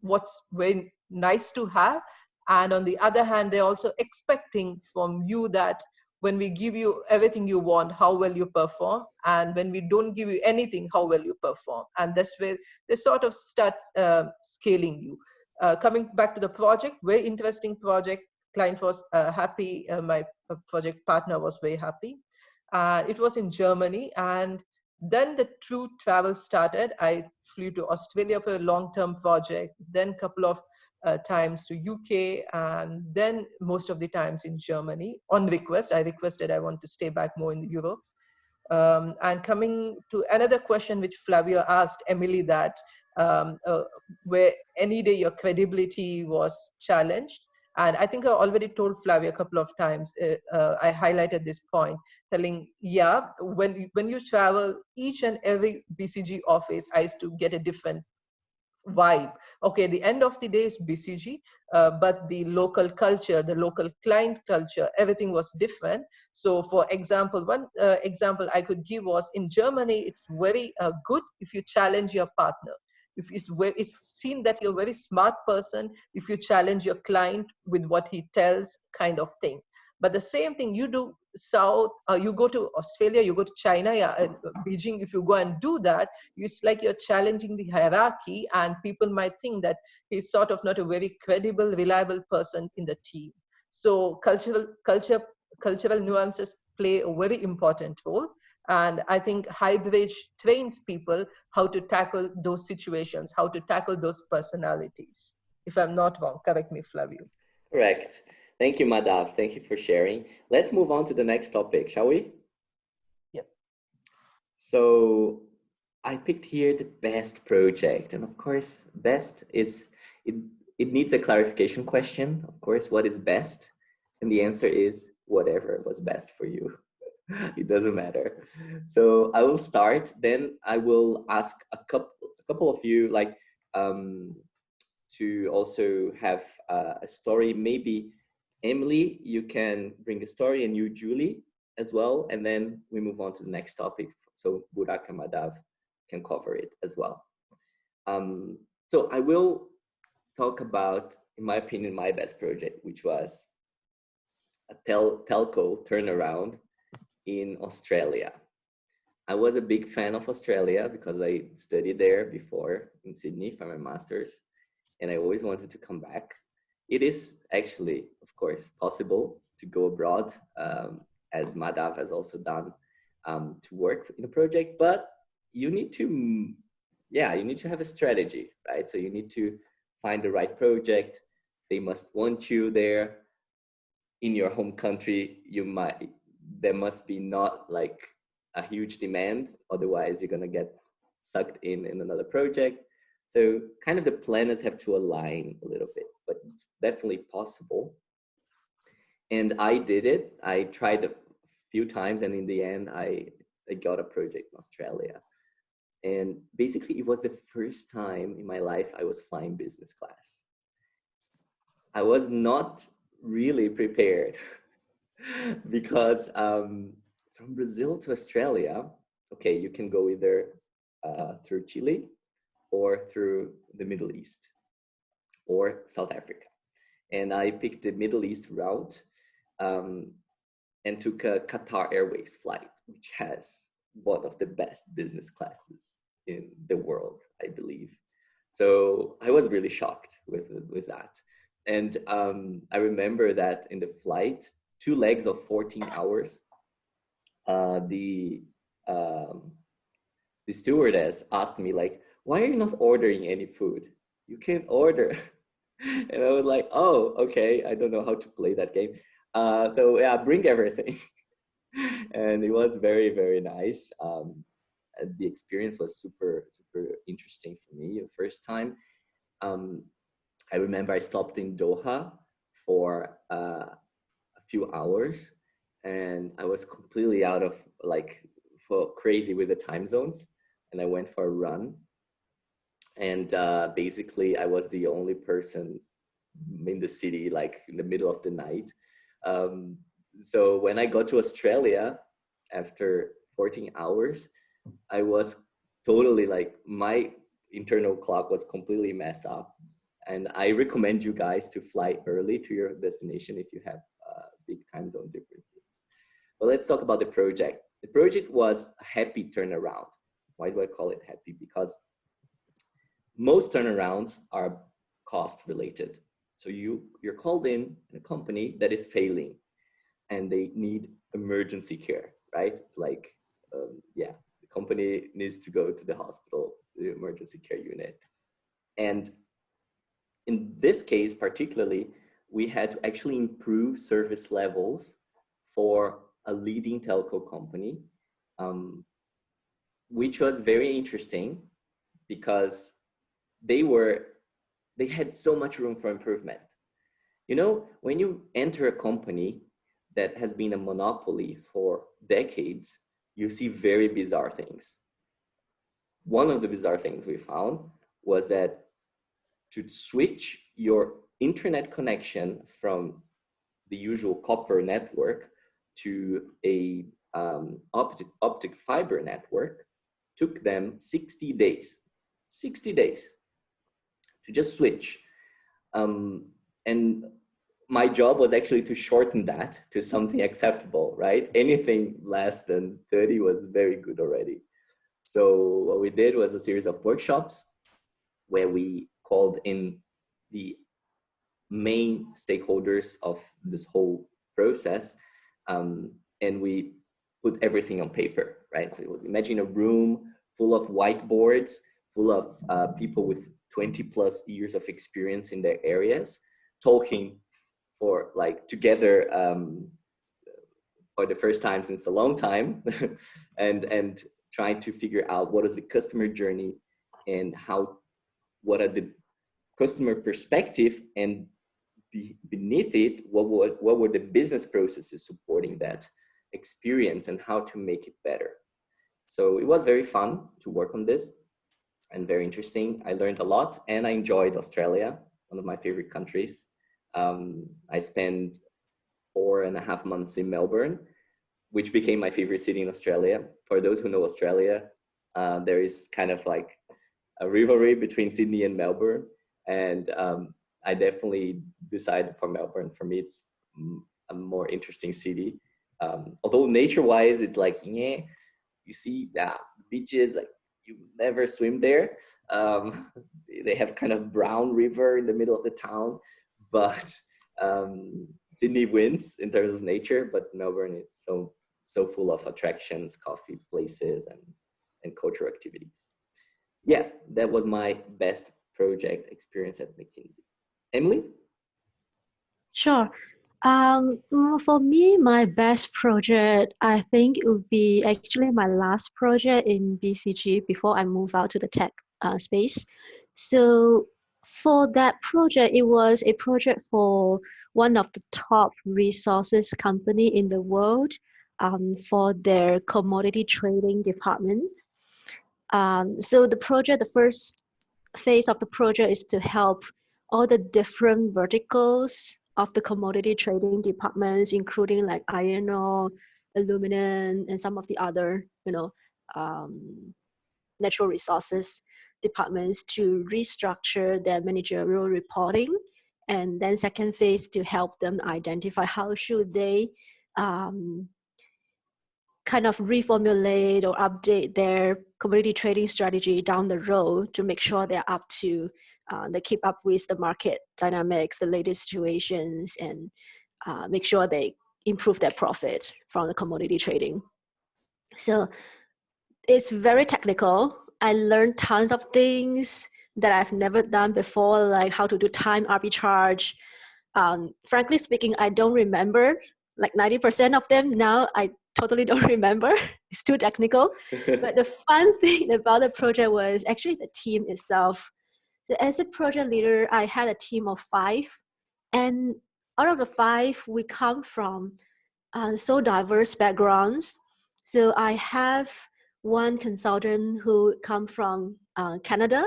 Speaker 5: what's very nice to have. And on the other hand, they're also expecting from you that when we give you everything you want, how well you perform. And when we don't give you anything, how well you perform. And that's where they sort of start scaling you. Coming back to the project, very interesting project. Client was happy. My project partner was very happy. It was in Germany. And then the true travel started. I flew to Australia for a long-term project. Then a couple of times to UK, and then most of the times in Germany on request. I requested I want to stay back more in Europe. And coming to another question which Flavio asked Emily, that where any day your credibility was challenged. And I think I already told Flavio a couple of times, I highlighted this point, telling, yeah, when you travel, each and every BCG office, I used to get a different vibe. Okay, the end of the day is BCG, but the local culture, the local client culture, everything was different. So for example, one example I could give was in Germany, it's very good if you challenge your partner. If it's seen that you're a very smart person, if you challenge your client with what he tells, kind of thing. But the same thing you do south, you go to Australia, you go to China, yeah, Beijing, if you go and do that, it's like you're challenging the hierarchy, and people might think that he's sort of not a very credible, reliable person in the team. So cultural nuances play a very important role. And I think Highbridge trains people how to tackle those situations, how to tackle those personalities. If I'm not wrong, correct me, Flavio.
Speaker 1: Correct. Thank you, Madhav. Thank you for sharing. Let's move on to the next topic, shall we?
Speaker 5: Yep.
Speaker 1: So I picked here the best project. And of course, best, it needs a clarification question. Of course, what is best? And the answer is whatever was best for you. It doesn't matter. So I will start, then I will ask a couple of you, like, to also have a story. Maybe Emily, you can bring a story, and you, Julie, as well. And then we move on to the next topic. So Burak and Madhav can cover it as well. So I will talk about, in my opinion, my best project, which was a telco turnaround in Australia. I was a big fan of Australia because I studied there before in Sydney for my master's, and I always wanted to come back. It is actually, of course, possible to go abroad, as Madhav has also done, to work in a project, but you need to have a strategy, right? So you need to find the right project. They must want you there. In your home country, there must be not like a huge demand, otherwise you're gonna get sucked in another project. So kind of the planners have to align a little bit, but it's definitely possible. And I did it. I tried a few times, and in the end, I got a project in Australia. And basically, it was the first time in my life I was flying business class. I was not really prepared because from Brazil to Australia, okay, you can go either through Chile or through the Middle East or South Africa. And I picked the Middle East route and took a Qatar Airways flight, which has one of the best business classes in the world, I believe. So I was really shocked with that. And I remember that in the flight, 2 legs of 14 hours, the stewardess asked me, like, why are you not ordering any food? You can't order. And I was like, oh, okay, I don't know how to play that game. So yeah, bring everything. And it was very, very nice. The experience was super, super interesting for me. The first time, I remember I stopped in Doha for a few hours, and I was completely out of, like, crazy with the time zones. And I went for a run. And basically, I was the only person in the city, like in the middle of the night. So when I got to Australia after 14 hours, I was totally, like, my internal clock was completely messed up. And I recommend you guys to fly early to your destination if you have big time zone differences. But let's talk about the project. The project was a happy turnaround. Why do I call it happy? Because most turnarounds are cost related. So you're called in a company that is failing and they need emergency care, right? It's like, the company needs to go to the hospital, the emergency care unit. And in this case, particularly, we had to actually improve service levels for a leading telco company, which was very interesting because they had so much room for improvement. You know, when you enter a company that has been a monopoly for decades, you see very bizarre things. One of the bizarre things we found was that to switch your internet connection from the usual copper network to a optic fiber network took them 60 days. 60 days to just switch. And my job was actually to shorten that to something acceptable, right? Anything less than 30 was very good already. So what we did was a series of workshops where we called in the main stakeholders of this whole process, and we put everything on paper, right? So it was, imagine a room full of whiteboards, full of people with 20 plus years of experience in their areas, talking for like together for the first time since a long time, and trying to figure out what is the customer journey and what are the customer perspective, and beneath it, what were the business processes supporting that experience and how to make it better. So it was very fun to work on this and very interesting. I learned a lot and I enjoyed Australia, one of my favorite countries. I spent 4.5 months in Melbourne, which became my favorite city in Australia. For those who know Australia, there is kind of like a rivalry between Sydney and Melbourne. And I definitely decided for Melbourne. For me, it's a more interesting city. Although nature-wise, it's like, yeah, you see beaches, like you never swim there. They have kind of brown river in the middle of the town, but Sydney wins in terms of nature, but Melbourne is so full of attractions, coffee places, and cultural activities. Yeah, that was my best project experience at McKinsey. Emily?
Speaker 2: Sure. For me, my best project, I think it would be actually my last project in BCG before I move out to the tech space. So for that project, it was a project for one of the top resources company in the world for their commodity trading department. So the first phase of the project is to help all the different verticals of the commodity trading departments, including like iron ore, aluminum, and some of the other, natural resources departments to restructure their managerial reporting. And then second phase to help them identify how should they kind of reformulate or update their commodity trading strategy down the road to make sure they're up to, they keep up with the market dynamics, the latest situations, and make sure they improve their profit from the commodity trading. So it's very technical. I learned tons of things that I've never done before, like how to do time arbitrage. Frankly speaking, I don't remember like 90% of them now. I totally don't remember. It's too technical. But the fun thing about the project was actually the team itself. So as a project leader, I had a team of 5. And out of the 5, we come from so diverse backgrounds. So I have one consultant who come from Canada.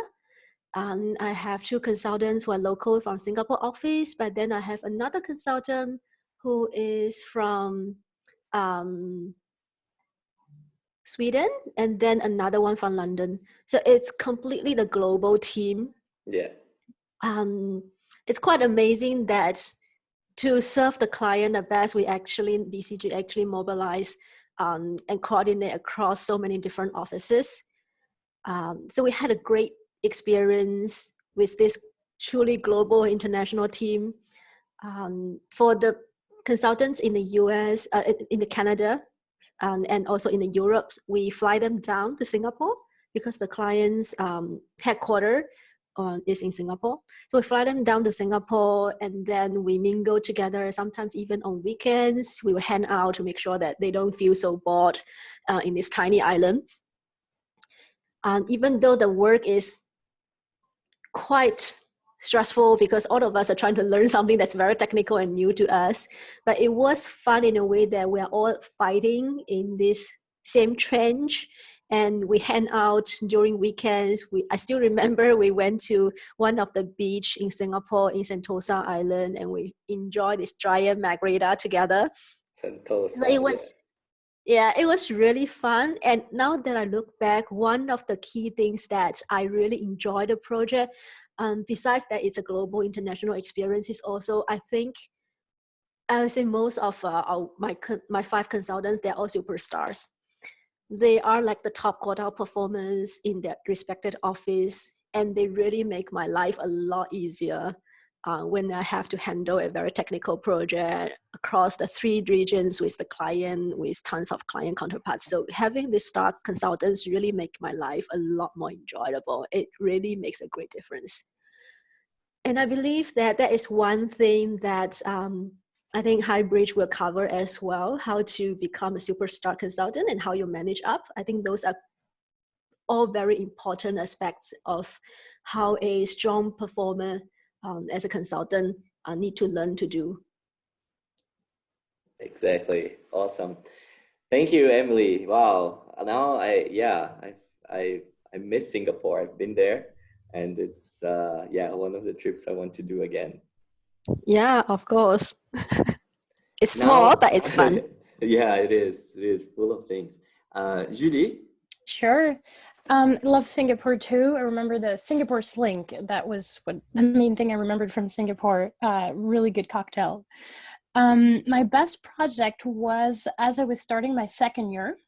Speaker 2: I have 2 consultants who are local from Singapore office, but then I have another consultant who is from Sweden, and then another one from London. So it's completely the global team.
Speaker 1: Yeah.
Speaker 2: It's quite amazing that to serve the client the best, BCG actually mobilize and coordinate across so many different offices. So we had a great experience with this truly global international team. For the consultants in the US, in the Canada, and also in the Europe, we fly them down to Singapore because the client's headquarters is in Singapore. So we fly them down to Singapore, and then we mingle together. Sometimes even on weekends, we will hang out to make sure that they don't feel so bored in this tiny island. Even though the work is quite stressful because all of us are trying to learn something that's very technical and new to us, but it was fun in a way that we are all fighting in this same trench, and we hang out during weekends. I still remember we went to one of the beach in Singapore in Sentosa Island, and we enjoyed this giant margarita together.
Speaker 1: Sentosa,
Speaker 2: So it was, yeah, it was really fun. And now that I look back, one of the key things that I really enjoyed the project, besides that it's a global international experience, is also, I think, I would say most of my 5 consultants, they're all superstars. They are like the top quartile performers in their respected office, and they really make my life a lot easier when I have to handle a very technical project across the 3 regions with the client, with tons of client counterparts. So having these star consultants really make my life a lot more enjoyable. It really makes a great difference. And I believe that that is one thing that I think Highbridge will cover as well, how to become a superstar consultant and how you manage up. I think those are all very important aspects of how a strong performer as a consultant need to learn to do.
Speaker 1: Exactly. Awesome. Thank you, Emily. Wow. Now I miss Singapore. I've been there, and it's one of the trips I want to do again.
Speaker 2: Yeah, of course. It's small, but it's fun.
Speaker 1: Yeah, it is. It is full of things. Judy?
Speaker 4: Sure. Love Singapore too. I remember the Singapore sling. That was what the main thing I remembered from Singapore. Really good cocktail. My best project was as I was starting my 2nd year,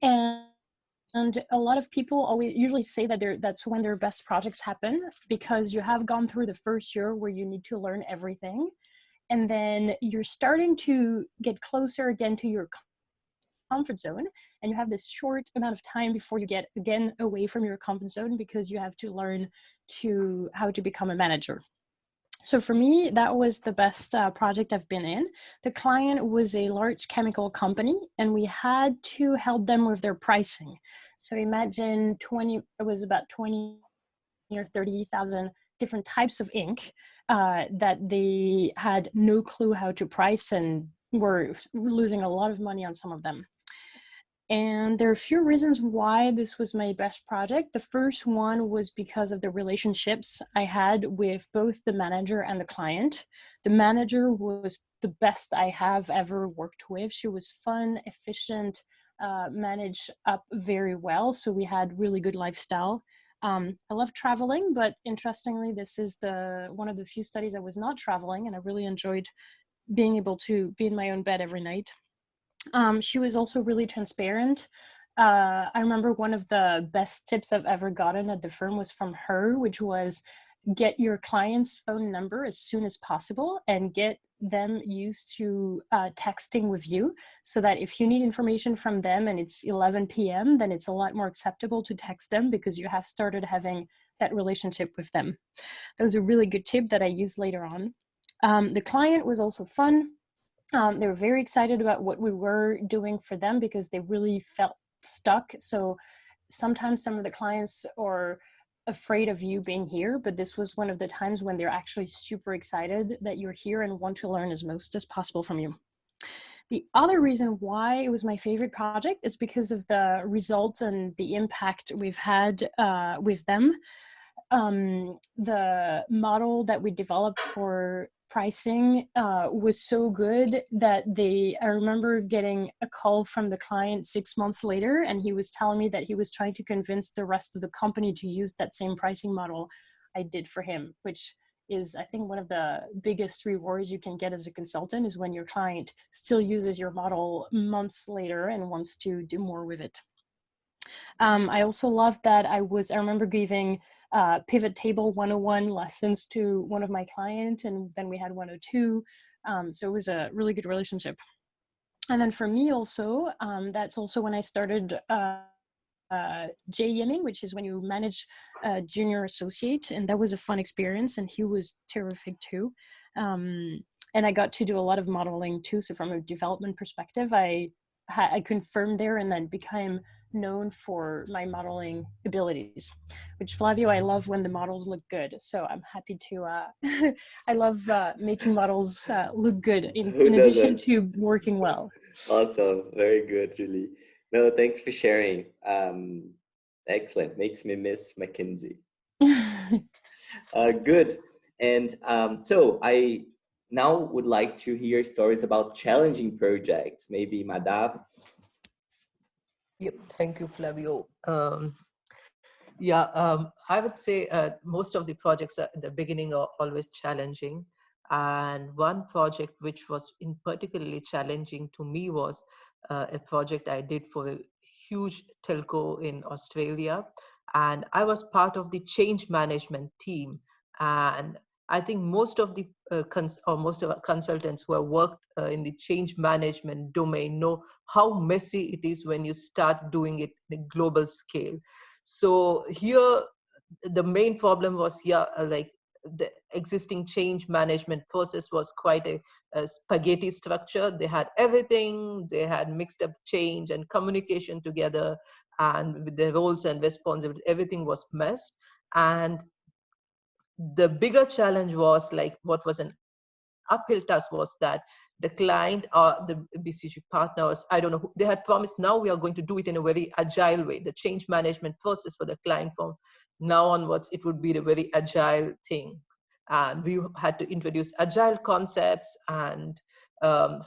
Speaker 4: and a lot of people usually say that that's when their best projects happen, because you have gone through the 1st year where you need to learn everything, and then you're starting to get closer again to your comfort zone, and you have this short amount of time before you get again away from your comfort zone, because you have to learn how to become a manager. So for me, that was the best project I've been in. The client was a large chemical company, and we had to help them with their pricing. So imagine it was about 20 or 30,000 different types of ink that they had no clue how to price, and were losing a lot of money on some of them. And there are a few reasons why this was my best project. The first one was because of the relationships I had with both the manager and the client. The manager was the best I have ever worked with. She was fun, efficient, managed up very well. So we had really good lifestyle. I love traveling, but interestingly, this is one of the few studies I was not traveling, and I really enjoyed being able to be in my own bed every night. She was also really transparent. I remember one of the best tips I've ever gotten at the firm was from her, which was get your client's phone number as soon as possible and get them used to texting with you, so that if you need information from them and it's 11 p.m., then it's a lot more acceptable to text them because you have started having that relationship with them. That was a really good tip that I used later on. The client was also fun. They were very excited about what we were doing for them because they really felt stuck. So sometimes some of the clients are afraid of you being here, but this was one of the times when they're actually super excited that you're here and want to learn as most as possible from you. The other reason why it was my favorite project is because of the results and the impact we've had with them. The model that we developed for pricing was so good that I remember getting a call from the client 6 months later, and he was telling me that he was trying to convince the rest of the company to use that same pricing model I did for him, which is, I think, one of the biggest rewards you can get as a consultant, is when your client still uses your model months later and wants to do more with it. I also love that I remember giving pivot table 101 lessons to one of my clients, and then we had 102. So it was a really good relationship. And then for me also, that's also when I started Jay Yiming, which is when you manage a junior associate, and that was a fun experience, and he was terrific too. And I got to do a lot of modeling too. So from a development perspective, I confirmed there and then became known for my modeling abilities, which Flavio, I love when the models look good. So I'm happy to, I love making models look good in addition to working well.
Speaker 1: Awesome. Very good, Julie. No, thanks for sharing. Excellent. Makes me miss Mckinsey. Good. And so I now would like to hear stories about challenging projects. Maybe Madhav.
Speaker 5: Yep, thank you, Flavio. I would say most of the projects at the beginning are always challenging. And one project which was in particularly challenging to me was a project I did for a huge telco in Australia. And I was part of the change management team. And I think most of the most of our consultants who have worked in the change management domain know how messy it is when you start doing it in a global scale. So here, the main problem was like the existing change management process was quite a spaghetti structure. They had everything, they had mixed up change and communication together, and with the roles and responsibility, everything was messed. And the bigger challenge was like what was an uphill task was that the client or the BCG partners, I don't know, they had promised now we are going to do it in a very agile way. The change management process for the client from now onwards, it would be a very agile thing. And we had to introduce agile concepts. And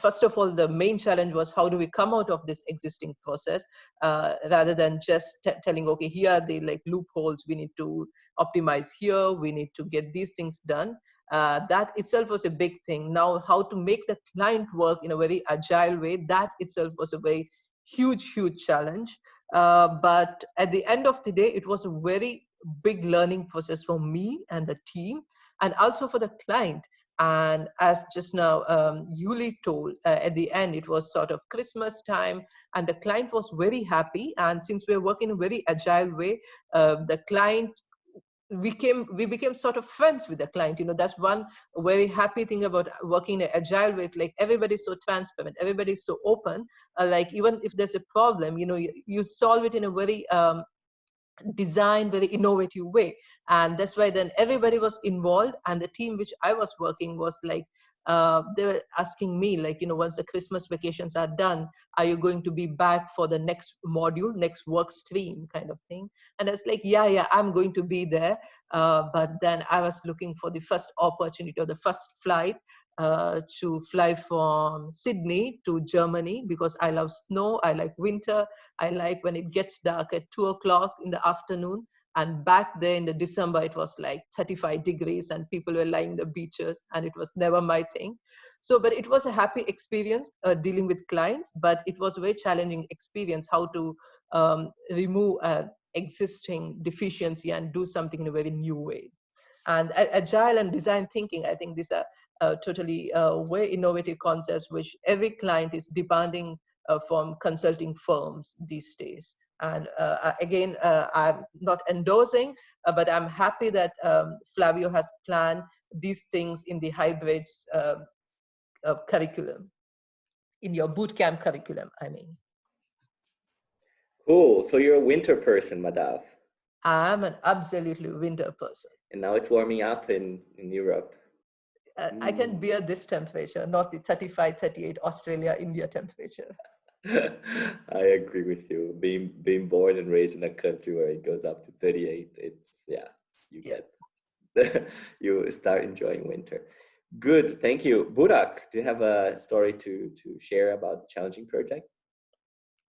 Speaker 5: first of all, the main challenge was how do we come out of this existing process rather than just telling, okay, here are the like loopholes, we need to optimize here, we need to get these things done. That itself was a big thing. Now, how to make the client work in a very agile way, that itself was a very huge challenge. But at the end of the day, it was a very big learning process for me and the team, and also for the client. And as just now Yuli told, at the end, it was sort of Christmas time, and the client was very happy. And since we're working in a very agile way, the client we became sort of friends with the client. That's one very happy thing about working in an agile way. It's like everybody's so transparent, everybody's so open. Like even if there's a problem, you solve it in a very design, very innovative way. And that's why then everybody was involved. And the team which I was working was like, they were asking me like, once the Christmas vacations are done, are you going to be back for the next module, next work stream kind of thing? And I was like, yeah, I'm going to be there. But then I was looking for the first opportunity or the first flight to fly from Sydney to Germany, because I love snow, I like winter, I like when it gets dark at 2 o'clock in the afternoon. And back there in the December, it was like 35 degrees and people were lying the beaches, and it was never my thing. So, but it was a happy experience dealing with clients, but it was a very challenging experience how to remove existing deficiency and do something in a very new way. And agile and design thinking, I think these are totally very innovative concepts which every client is demanding from consulting firms these days. And again, I'm not endorsing, but I'm happy that Flavio has planned these things in the Highbridge curriculum, in your bootcamp curriculum, I mean.
Speaker 1: Cool. So you're a winter person, Madhav.
Speaker 5: I'm an absolutely winter person.
Speaker 1: And now it's warming up in Europe.
Speaker 5: I can bear this temperature, not the 35, 38 Australia, India temperature.
Speaker 1: I agree with you. Being born and raised in a country where it goes up to 38, it's you start enjoying winter. Good, thank you. Burak, do you have a story to share about the challenging project?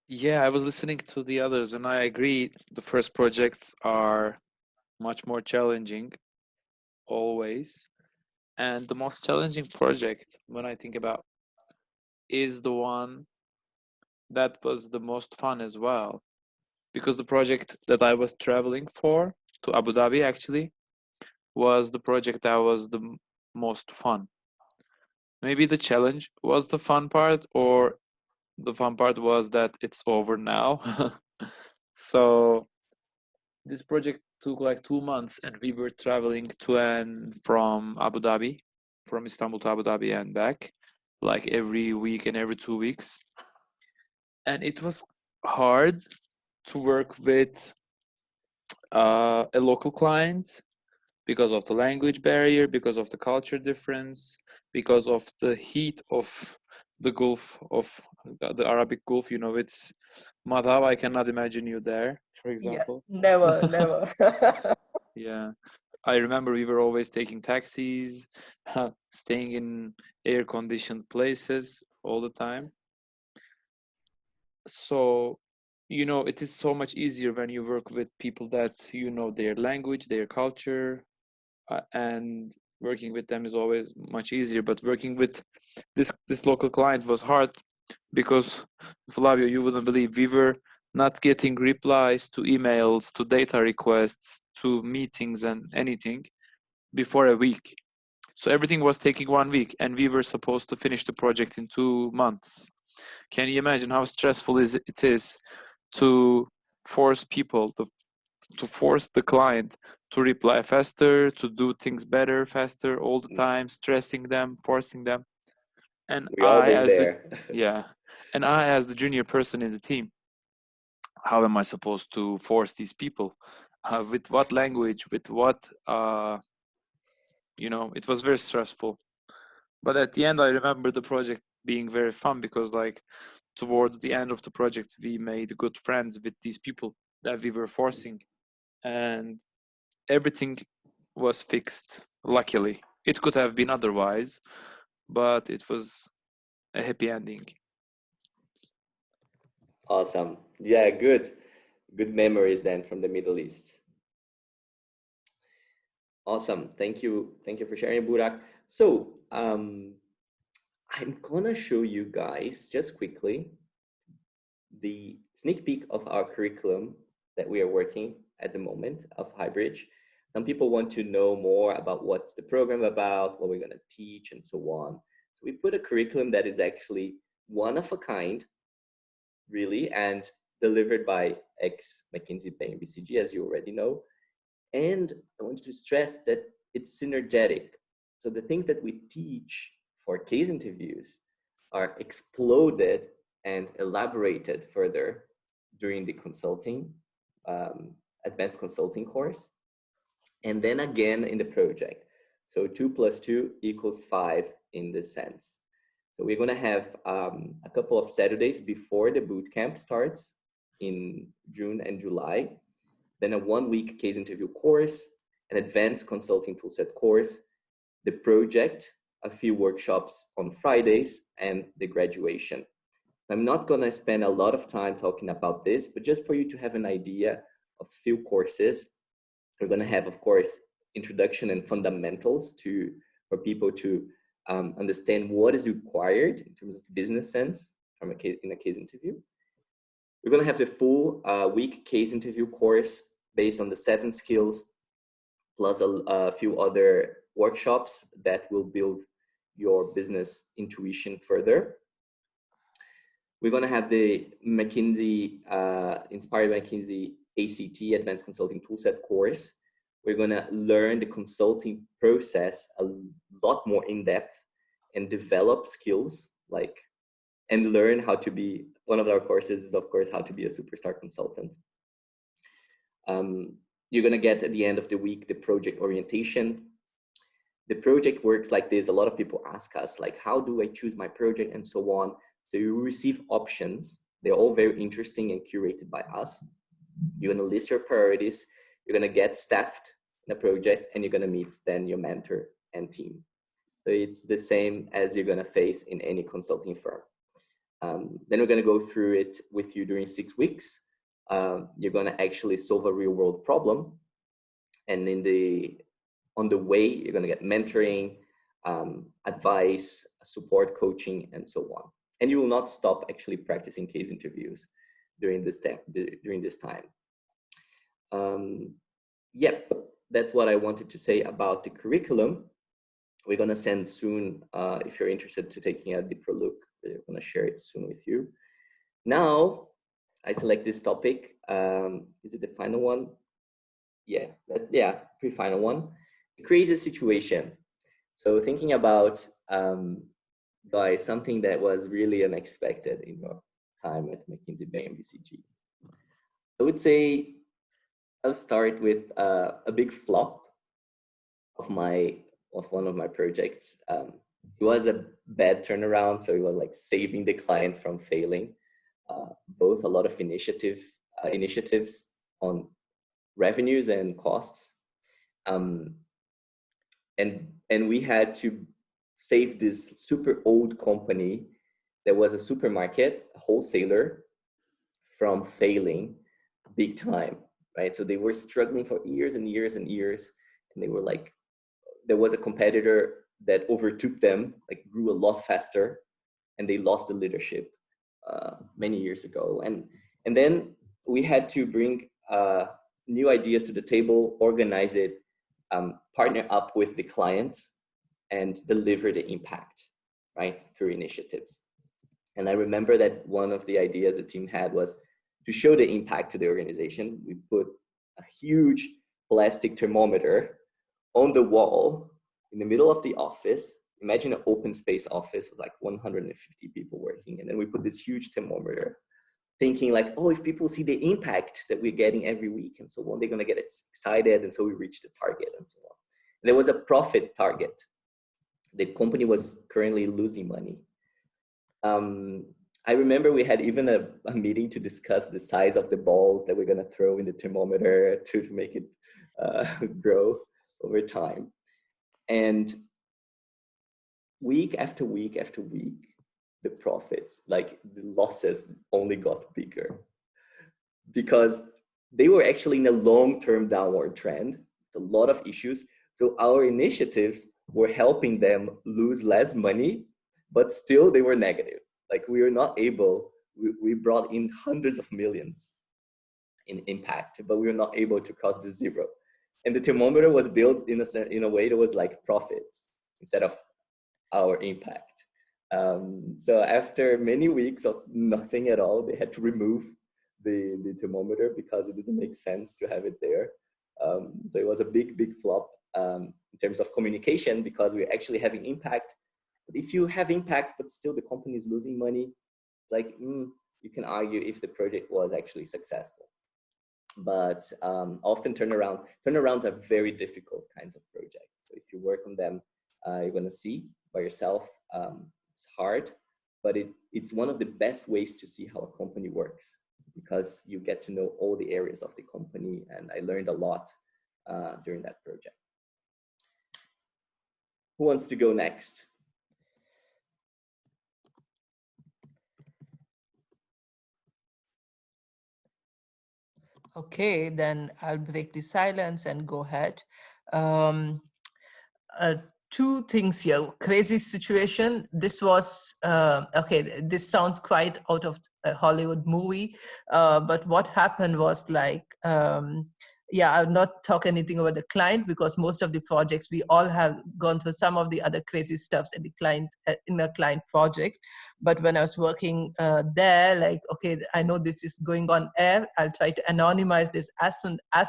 Speaker 3: Yeah, I was listening to the others and I agree. The first projects are much more challenging, always. And the most challenging project, when I think about, is the one that was the most fun as well. Because the project that I was traveling for, to Abu Dhabi actually, was the project that was the most fun. Maybe the challenge was the fun part, or the fun part was that it's over now. So this project took like 2 months, and we were traveling to and from Abu Dhabi, from Istanbul to Abu Dhabi and back, like every week and every 2 weeks. And it was hard to work with a local client because of the language barrier, because of the culture difference, because of the heat of the Gulf, of the Arabic Gulf. You know, it's Madhav. I cannot imagine you there, for example.
Speaker 5: Never, never.
Speaker 3: Yeah. I remember we were always taking taxis, staying in air-conditioned places all the time. So, you know, it is so much easier when you work with people that you know their language, their culture, and working with them is always much easier. But working with this local client was hard because, Flavio, you wouldn't believe, we were not getting replies to emails, to data requests, to meetings and anything before a week. So everything was taking 1 week, and we were supposed to finish the project in 2 months. Can you imagine how stressful it is to force people, to force the client to reply faster, to do things better, faster all the time, stressing them, forcing them? And
Speaker 1: We all
Speaker 3: I,
Speaker 1: been
Speaker 3: as the
Speaker 1: there.
Speaker 3: yeah, and I, as the junior person in the team, how am I supposed to force these people? With what language? With what? You know, it was very stressful. But at the end, I remember the project being very fun because, like, towards the end of the project, we made good friends with these people that we were forcing, and everything was fixed. Luckily, it could have been otherwise, but it was a happy ending.
Speaker 1: Awesome. Yeah, good. Good memories then from the Middle East. Awesome. Thank you. Thank you for sharing, Burak. So I'm gonna show you guys just quickly the sneak peek of our curriculum that we are working at the moment of Highbridge. Some people want to know more about what's the program about, what we're gonna teach, and so on. So we put a curriculum that is actually one of a kind, really, and delivered by ex-Mckinsey BCG, as you already know. And I want to stress that it's synergetic. So the things that we teach for case interviews are exploded and elaborated further during the consulting, advanced consulting course. And then again in the project. So 2 + 2 = 5 in this sense. So we're gonna have a couple of Saturdays before the bootcamp starts in June and July, then a 1-week case interview course, an advanced consulting toolset course, the project, a few workshops on Fridays, and the graduation. I'm not gonna spend a lot of time talking about this, but just for you to have an idea of few courses, we're gonna have, of course, introduction and fundamentals for people to understand what is required in terms of business sense in a case interview. We're gonna have the full week case interview course based on the 7 skills, plus a few other workshops that will build your business intuition further. We're gonna have the McKinsey, Inspired by McKinsey ACT, Advanced Consulting Toolset course. We're gonna learn the consulting process a lot more in depth and develop skills and learn how to be, one of our courses is of course how to be a superstar consultant. You're gonna get at the end of the week the project orientation. The project works like this. A lot of people ask us like, how do I choose my project and so on. So you receive options. They're all very interesting and curated by us. You're gonna list your priorities. You're gonna get staffed in a project, and you're gonna meet then your mentor and team. So it's the same as you're gonna face in any consulting firm. Then we're gonna go through it with you during 6 weeks. You're gonna actually solve a real world problem. And on the way, you're gonna get mentoring, advice, support, coaching, and so on. And you will not stop actually practicing case interviews during this time. Yep, that's what I wanted to say about the curriculum. We're gonna send soon, if you're interested to taking a deeper look, we're gonna share it soon with you. Now, I select this topic Is it the final one? Yeah, pre-final one. The crazy situation. So thinking about guys, something that was really unexpected in your time at McKinsey and BCG. I would say I'll start with a big flop of one of my projects. It was a bad turnaround, so it was like saving the client from failing. Both a lot of initiatives on revenues and costs, and we had to save this super old company that was a supermarket, a wholesaler, from failing big time, right? So they were struggling for years and years and years, and they were like, there was a competitor that overtook them, like grew a lot faster, and they lost the leadership many years ago. And then we had to bring new ideas to the table, organize it, partner up with the clients, and deliver the impact, right, through initiatives. And I remember that one of the ideas the team had was to show the impact to the organization. We put a huge plastic thermometer on the wall in the middle of the office. Imagine an open space office with like 150 people working. And then we put this huge thermometer, thinking like, oh, if people see the impact that we're getting every week and so on, they're gonna get excited. And so we reach the target and so on. And there was a profit target. The company was currently losing money. I remember we had even a meeting to discuss the size of the balls that we're gonna throw in the thermometer to make it grow over time. And week after week after week, the profits, like the losses, only got bigger because they were actually in a long-term downward trend, a lot of issues. So our initiatives were helping them lose less money, but still they were negative. Like we were not able, we brought in hundreds of millions in impact, but we were not able to cross the zero. And the thermometer was built in a way that was like profits instead of our impact. So after many weeks of nothing at all, they had to remove the thermometer because it didn't make sense to have it there. So it was a big flop in terms of communication because we're actually having impact. But if you have impact, but still the company is losing money, it's like, you can argue if the project was actually successful. But often turnarounds are very difficult kinds of projects. So if you work on them, you're gonna see by yourself, it's hard, but it's one of the best ways to see how a company works because you get to know all the areas of the company, and I learned a lot during that project. Who wants to go next?
Speaker 5: Okay, then I'll break the silence and go ahead. Two things here. Crazy situation. This was, okay, this sounds quite out of a Hollywood movie, but what happened was like, yeah, I'll not talk anything about the client because most of the projects, we all have gone through some of the other crazy stuffs in the client, in the client projects. But when I was working there, like, okay, I know this is going on air. I'll try to anonymize this as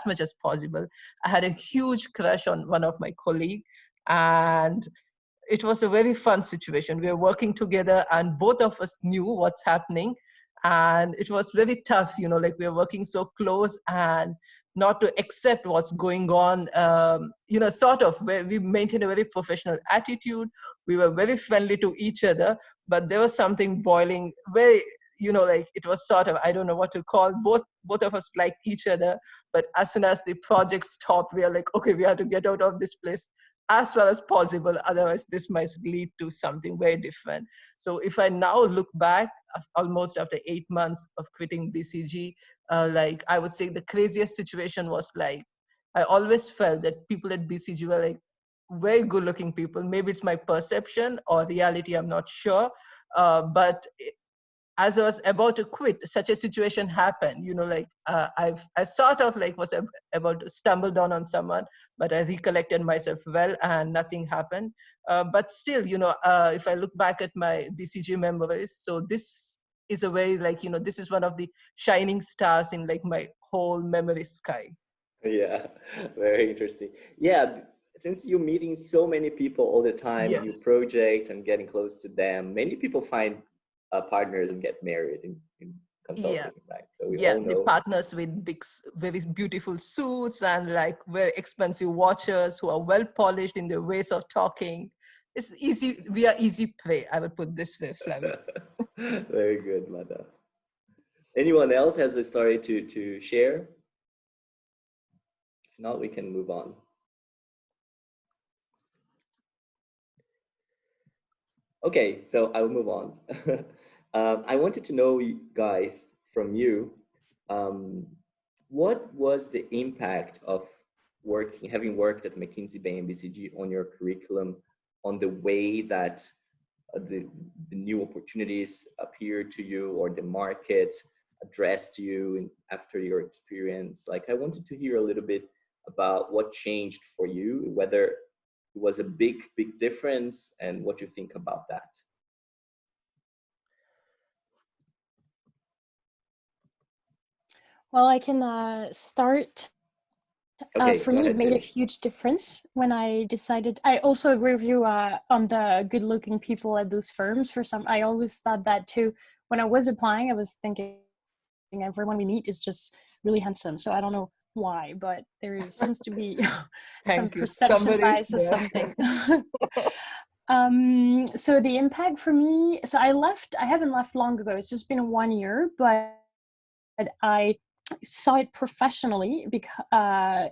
Speaker 5: much as possible. I had a huge crush on one of my colleagues, and it was a very fun situation. We were working together and both of us knew what's happening, and it was very tough, you know, like we were working so close and not to accept what's going on, you know, sort of where we maintained a very professional attitude. We were very friendly to each other, but there was something boiling very, you know, like it was sort of, I don't know what to call, both of us liked each other, but as soon as the project stopped, we are like, okay, we have to get out of this place as well as possible, otherwise this might lead to something very different. So if I now look back, almost after 8 months of quitting BCG, like I would say the craziest situation was like, I always felt that people at BCG were like very good looking people. Maybe it's my perception or reality, I'm not sure. But as I was about to quit, such a situation happened, you know, like I sort of like was about to stumble down on someone, but I recollected myself well and nothing happened. But still, you know, if I look back at my BCG memories, so this is a very like, this is one of the shining stars in like my whole memory sky.
Speaker 1: Yeah, very interesting. Yeah, since you're meeting so many people all the time, new
Speaker 5: Yes.
Speaker 1: projects and getting close to them, many people find partners and get married in consulting, right? So we
Speaker 5: Yeah,
Speaker 1: all
Speaker 5: the
Speaker 1: know.
Speaker 5: partners with big, very beautiful suits and like very expensive watches who are well polished in their ways of talking. It's easy. We are easy prey. I would put this way, Flavio.
Speaker 1: Very good, Mada. Anyone else has a story to share? If not, we can move on. Okay, so I will move on. I wanted to know, you guys, from you, what was the impact of having worked at McKinsey Bay and BCG on your curriculum, on the way that the new opportunities appeared to you or the market addressed you after your experience? Like, I wanted to hear a little bit about what changed for you, whether it was a big difference, and what you think about that.
Speaker 4: Well, I can start.
Speaker 1: Okay,
Speaker 4: For
Speaker 1: go
Speaker 4: me, it
Speaker 1: ahead,
Speaker 4: made a
Speaker 1: Julie.
Speaker 4: huge difference when I decided. I also agree with you on the good-looking people at those firms. I always thought that too. When I was applying, I was thinking everyone we meet is just really handsome. So I don't know why, but there seems to be some
Speaker 5: Thank you.
Speaker 4: perception
Speaker 5: Somebody is
Speaker 4: bias or
Speaker 5: there.
Speaker 4: something. So the impact for me. So I haven't left long ago. It's just been 1 year, but I saw it professionally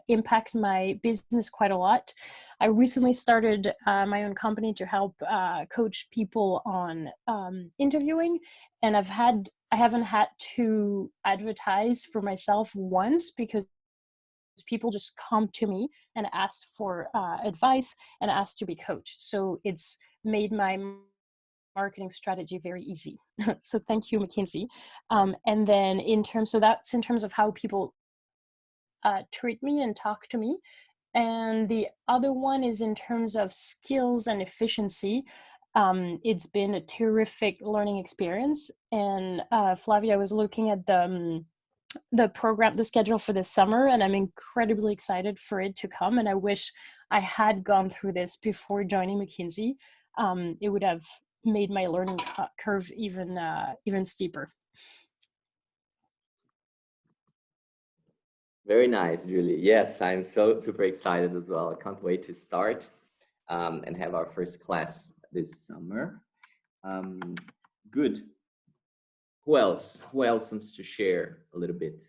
Speaker 4: impact my business quite a lot. I recently started my own company to help coach people on interviewing, and I haven't had to advertise for myself once because people just come to me and ask for advice and ask to be coached. So it's made my marketing strategy very easy. So thank you, McKinsey. And then that's in terms of how people treat me and talk to me. And the other one is in terms of skills and efficiency. It's been a terrific learning experience. And Flavia, I was looking at the schedule for this summer, and I'm incredibly excited for it to come. And I wish I had gone through this before joining McKinsey. It would have made my learning curve even steeper.
Speaker 1: Very nice, Julie. Yes, I'm so super excited as well. I can't wait to start and have our first class this summer. Good. Who else? Who else wants to share a little bit?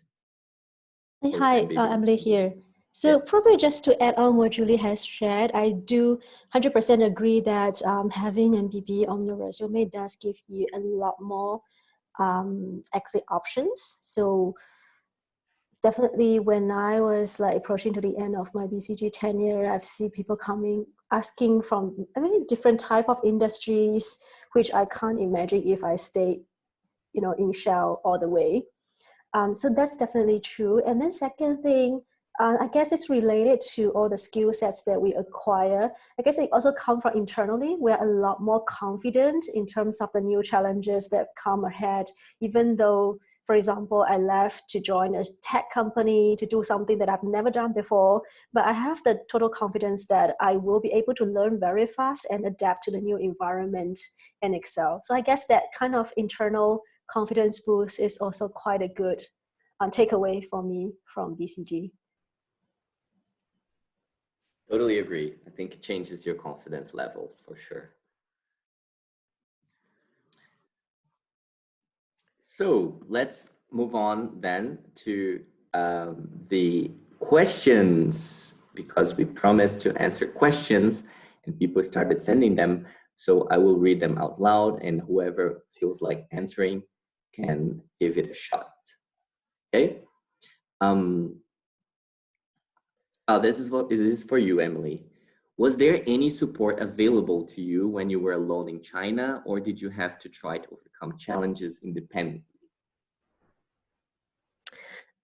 Speaker 2: Hi, Emily here. So probably just to add on what Julie has shared, I do 100% agree that having MBB on your resume does give you a lot more exit options. So definitely when I was like approaching to the end of my BCG tenure, I've seen people asking from different type of industries, which I can't imagine if I stayed, in Shell all the way. So that's definitely true. And then second thing, I guess it's related to all the skill sets that we acquire. I guess it also comes from internally. We're a lot more confident in terms of the new challenges that come ahead, even though, for example, I left to join a tech company to do something that I've never done before, but I have the total confidence that I will be able to learn very fast and adapt to the new environment and excel. So I guess that kind of internal confidence boost is also quite a good takeaway for me from BCG.
Speaker 1: Totally agree. I think it changes your confidence levels for sure. So let's move on then to the questions, because we promised to answer questions and people started sending them. So I will read them out loud, and whoever feels like answering can give it a shot. Okay. This is for you, Emily. Was there any support available to you when you were alone in China, or did you have to try to overcome challenges independently?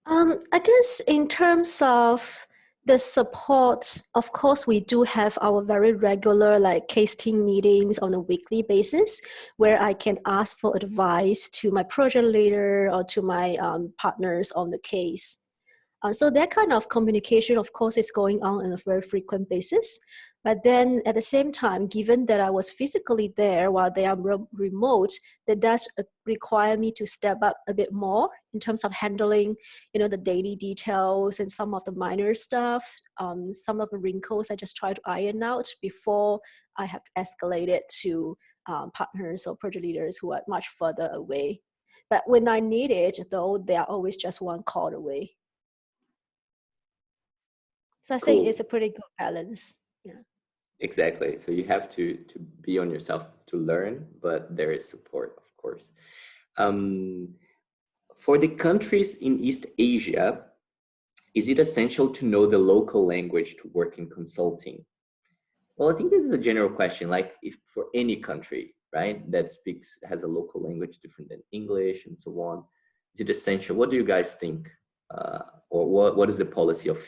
Speaker 2: I guess in terms of The support, of course, we do have our very regular like case team meetings on a weekly basis where I can ask for advice to my project leader or to my partners on the case. So that kind of communication, of course, is going on a very frequent basis. But then at the same time, given that I was physically there while they are remote, that does require me to step up a bit more in terms of handling, the daily details and some of the minor stuff. Some of the wrinkles I just try to iron out before I have to escalate it to partners or project leaders who are much further away. But when I need it, though, they are always just one call away. So I think it's a pretty good balance. Yeah.
Speaker 1: Exactly. So you have to be on yourself to learn, but there is support, of course. For the countries in East Asia, is it essential to know the local language to work in consulting? Well, I think this is a general question, like if for any country, right, that has a local language different than English and so on, is it essential? What do you guys think? Or what is the policy of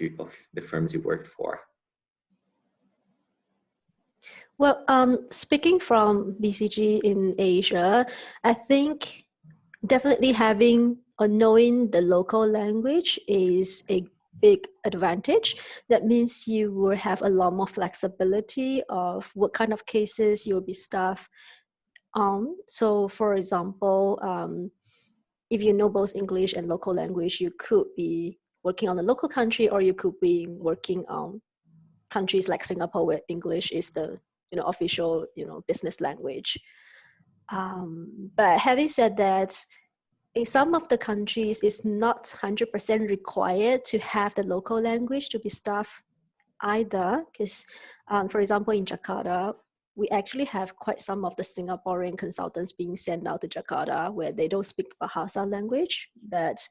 Speaker 1: the firms you worked for?
Speaker 2: Well, speaking from BCG in Asia, I think definitely having or knowing the local language is a big advantage. That means you will have a lot more flexibility of what kind of cases you'll be staffed on. So for example, if you know both English and local language, you could be working on the local country, or you could be working on countries like Singapore where English is the official business language. But having said that, in some of the countries, it's not 100% required to have the local language to be staffed either. Because, for example, in Jakarta, we actually have quite some of the Singaporean consultants being sent out to Jakarta where they don't speak Bahasa language. But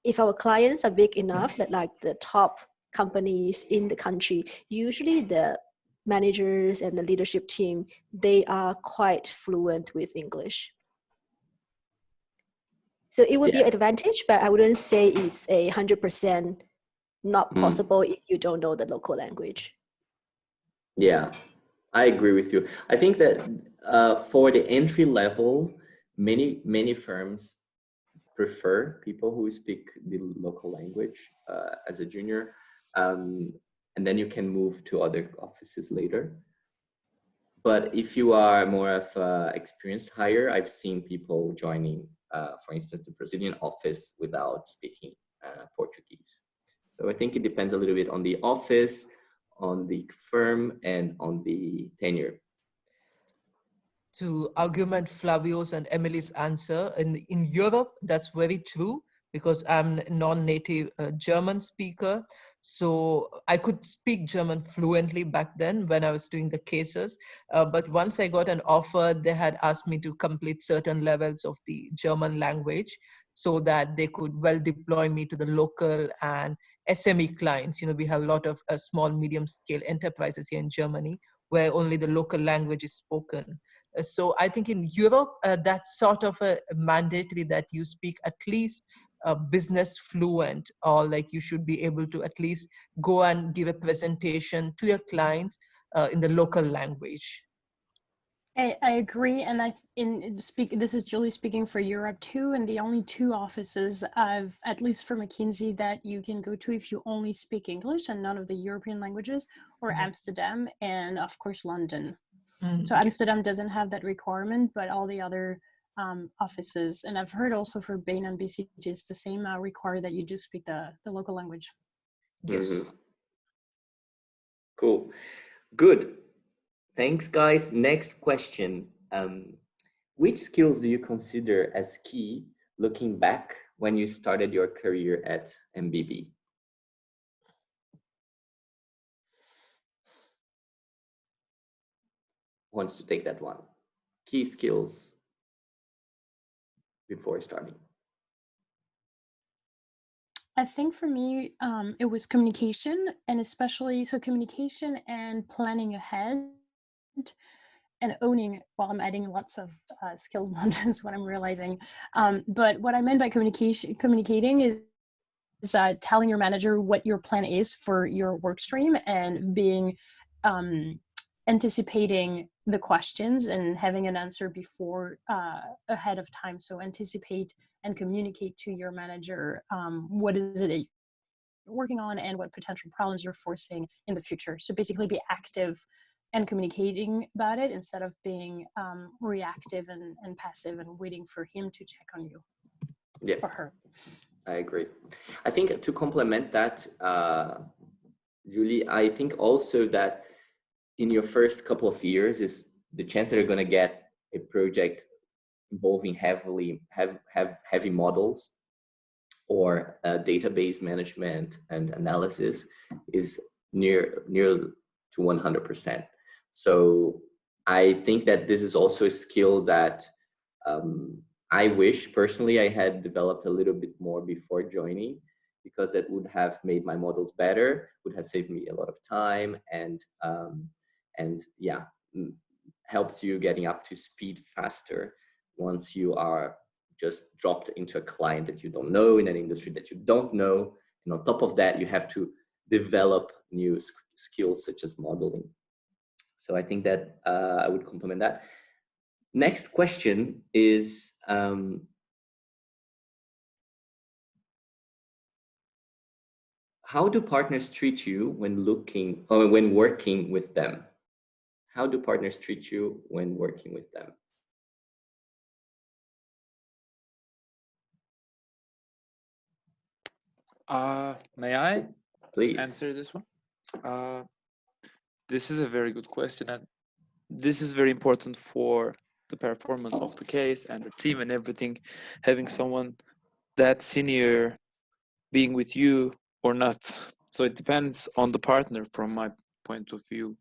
Speaker 2: if our clients are big enough, that like the top companies in the country, usually the managers and the leadership team, they are quite fluent with English. So it would be an advantage, but I wouldn't say it's 100% not possible if you don't know the local language.
Speaker 1: Yeah, I agree with you. I think that for the entry level, many firms prefer people who speak the local language as a junior, and then you can move to other offices later. But if you are more of an experienced hire, I've seen people joining, for instance, the Brazilian office without speaking Portuguese. So I think it depends a little bit on the office, on the firm, and on the tenure.
Speaker 5: To augment Flavio's and Emily's answer, in Europe, that's very true because I'm a non-native German speaker. So I could speak German fluently back then when I was doing the cases. But once I got an offer, they had asked me to complete certain levels of the German language so that they could well deploy me to the local and SME clients. We have a lot of small, medium scale enterprises here in Germany where only the local language is spoken. So I think in Europe, that's sort of a mandatory that you speak at least business fluent, or like you should be able to at least go and give a presentation to your clients in the local language.
Speaker 4: I agree, and this is Julie speaking for Europe too, and the only two offices at least for McKinsey, that you can go to if you only speak English and none of the European languages, or Amsterdam and of course London. So Amsterdam doesn't have that requirement, but all the other offices, and I've heard also for Bain and BCG, it's the same require that you do speak the local language.
Speaker 5: Yes.
Speaker 1: Cool. Good. Thanks, guys. Next question. Which skills do you consider as key looking back when you started your career at MBB? Wants to take that one? Key skills before starting.
Speaker 4: I think for me, it was communication, and especially communication and planning ahead and owning. Well, I'm adding lots of skills, not just what I'm realizing. But what I meant by communicating is telling your manager what your plan is for your work stream and being anticipating the questions and having an answer before ahead of time. So anticipate and communicate to your manager what is it you're working on and what potential problems you're foreseeing in the future. So basically be active and communicating about it instead of being reactive and passive and waiting for him to check on you.
Speaker 1: Yeah,
Speaker 4: or her.
Speaker 1: I agree. I think to complement that, Julie, I think also that in your first couple of years is the chance that you're going to get a project involving heavy models or database management and analysis is near to 100%. So I think that this is also a skill that I wish personally I had developed a little bit more before joining, because that would have made my models better, would have saved me a lot of time, and yeah, helps you getting up to speed faster once you are just dropped into a client that you don't know, in an industry that you don't know. And on top of that, you have to develop new skills such as modeling. So I think that I would complement that. Next question is, how do partners treat you when looking or when working with them? How do partners treat you when working with them?
Speaker 3: May I
Speaker 1: Please
Speaker 3: answer this one? This is a very good question, and this is very important for the performance of the case and the team and everything. Having someone that senior being with you or not. So it depends on the partner from my point of view.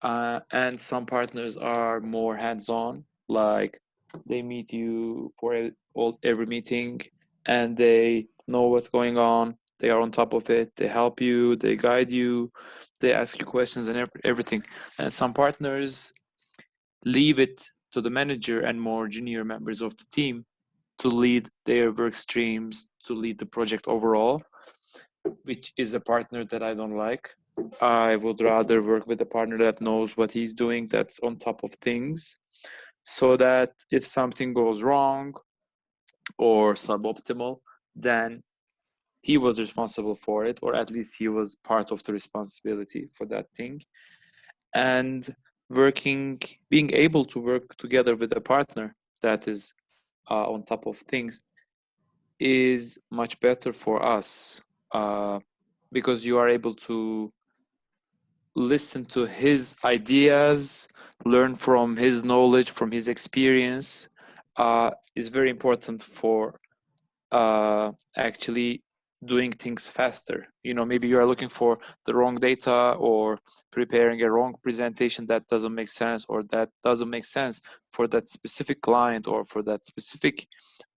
Speaker 3: And some partners are more hands-on, like they meet you for every meeting and they know what's going on. They are on top of it. They help you. They guide you. They ask you questions and everything. And some partners leave it to the manager and more junior members of the team to lead their work streams, to lead the project overall, which is a partner that I don't like. I would rather work with a partner that knows what he's doing, that's on top of things, so that if something goes wrong or suboptimal, then he was responsible for it, or at least he was part of the responsibility for that thing. And being able to work together with a partner that is on top of things is much better for us, because you are able to listen to his ideas, learn from his knowledge, from his experience, is very important for actually doing things faster. You know, maybe you are looking for the wrong data or preparing a wrong presentation that doesn't make sense, or that doesn't make sense for that specific client or for that specific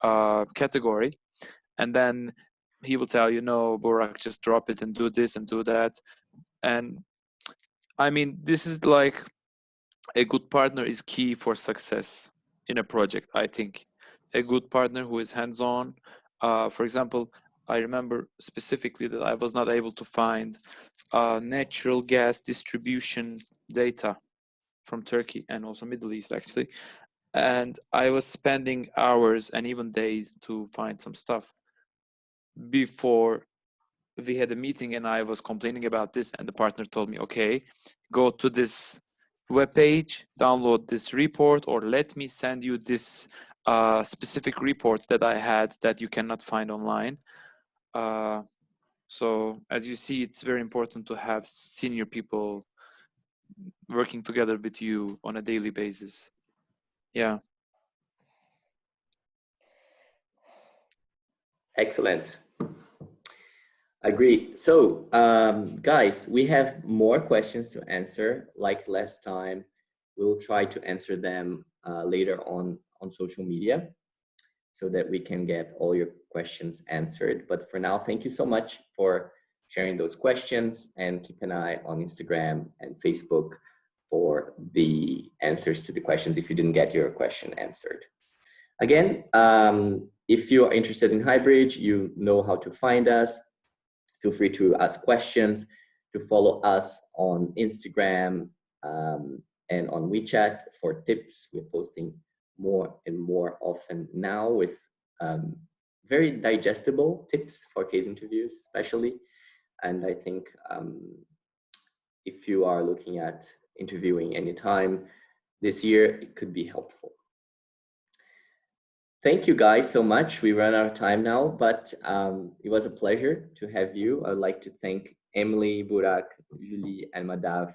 Speaker 3: category. And then he will tell you, no, Burak, just drop it and do this and do that. And I mean, this is like, a good partner is key for success in a project, I think. A good partner who is hands-on. For example, I remember specifically that I was not able to find natural gas distribution data from Turkey and also Middle East, actually. And I was spending hours and even days to find some stuff before we had a meeting, and I was complaining about this, and the partner told me, okay, go to this webpage, download this report, or let me send you this specific report that I had that you cannot find online. So as you see, it's very important to have senior people working together with you on a daily basis. Yeah.
Speaker 1: excellent. Agree. So guys, we have more questions to answer. Like last time, we'll try to answer them later on social media so that we can get all your questions answered. But for now, thank you so much for sharing those questions, and keep an eye on Instagram and Facebook for the answers to the questions if you didn't get your question answered. Again, if you are interested in Highbridge, you know how to find us. Feel free to ask questions, to follow us on Instagram and on WeChat for tips. We're posting more and more often now with very digestible tips for case interviews, especially. And I think if you are looking at interviewing anytime this year, it could be helpful. Thank you guys so much. We ran out of time now, but it was a pleasure to have you. I would like to thank Emily, Burak, Julie, and Madav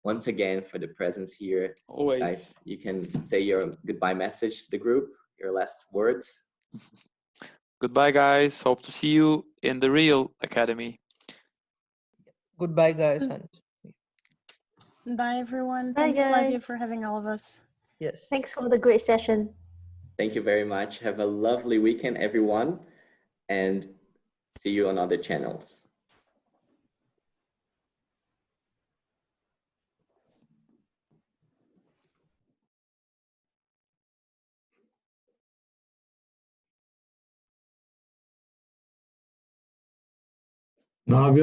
Speaker 1: once again for the presence here.
Speaker 3: Always.
Speaker 1: Guys, you can say your goodbye message to the group, your last words.
Speaker 3: Goodbye, guys. Hope to see you in the real academy.
Speaker 5: Goodbye, guys. And
Speaker 4: Bye, everyone.
Speaker 2: Bye,
Speaker 4: Thanks, Flavia,
Speaker 2: guys.
Speaker 4: for having all of us.
Speaker 5: yes.
Speaker 2: Thanks for the great session.
Speaker 1: Thank you very much. Have a lovely weekend, everyone, and see you on other channels.
Speaker 6: Now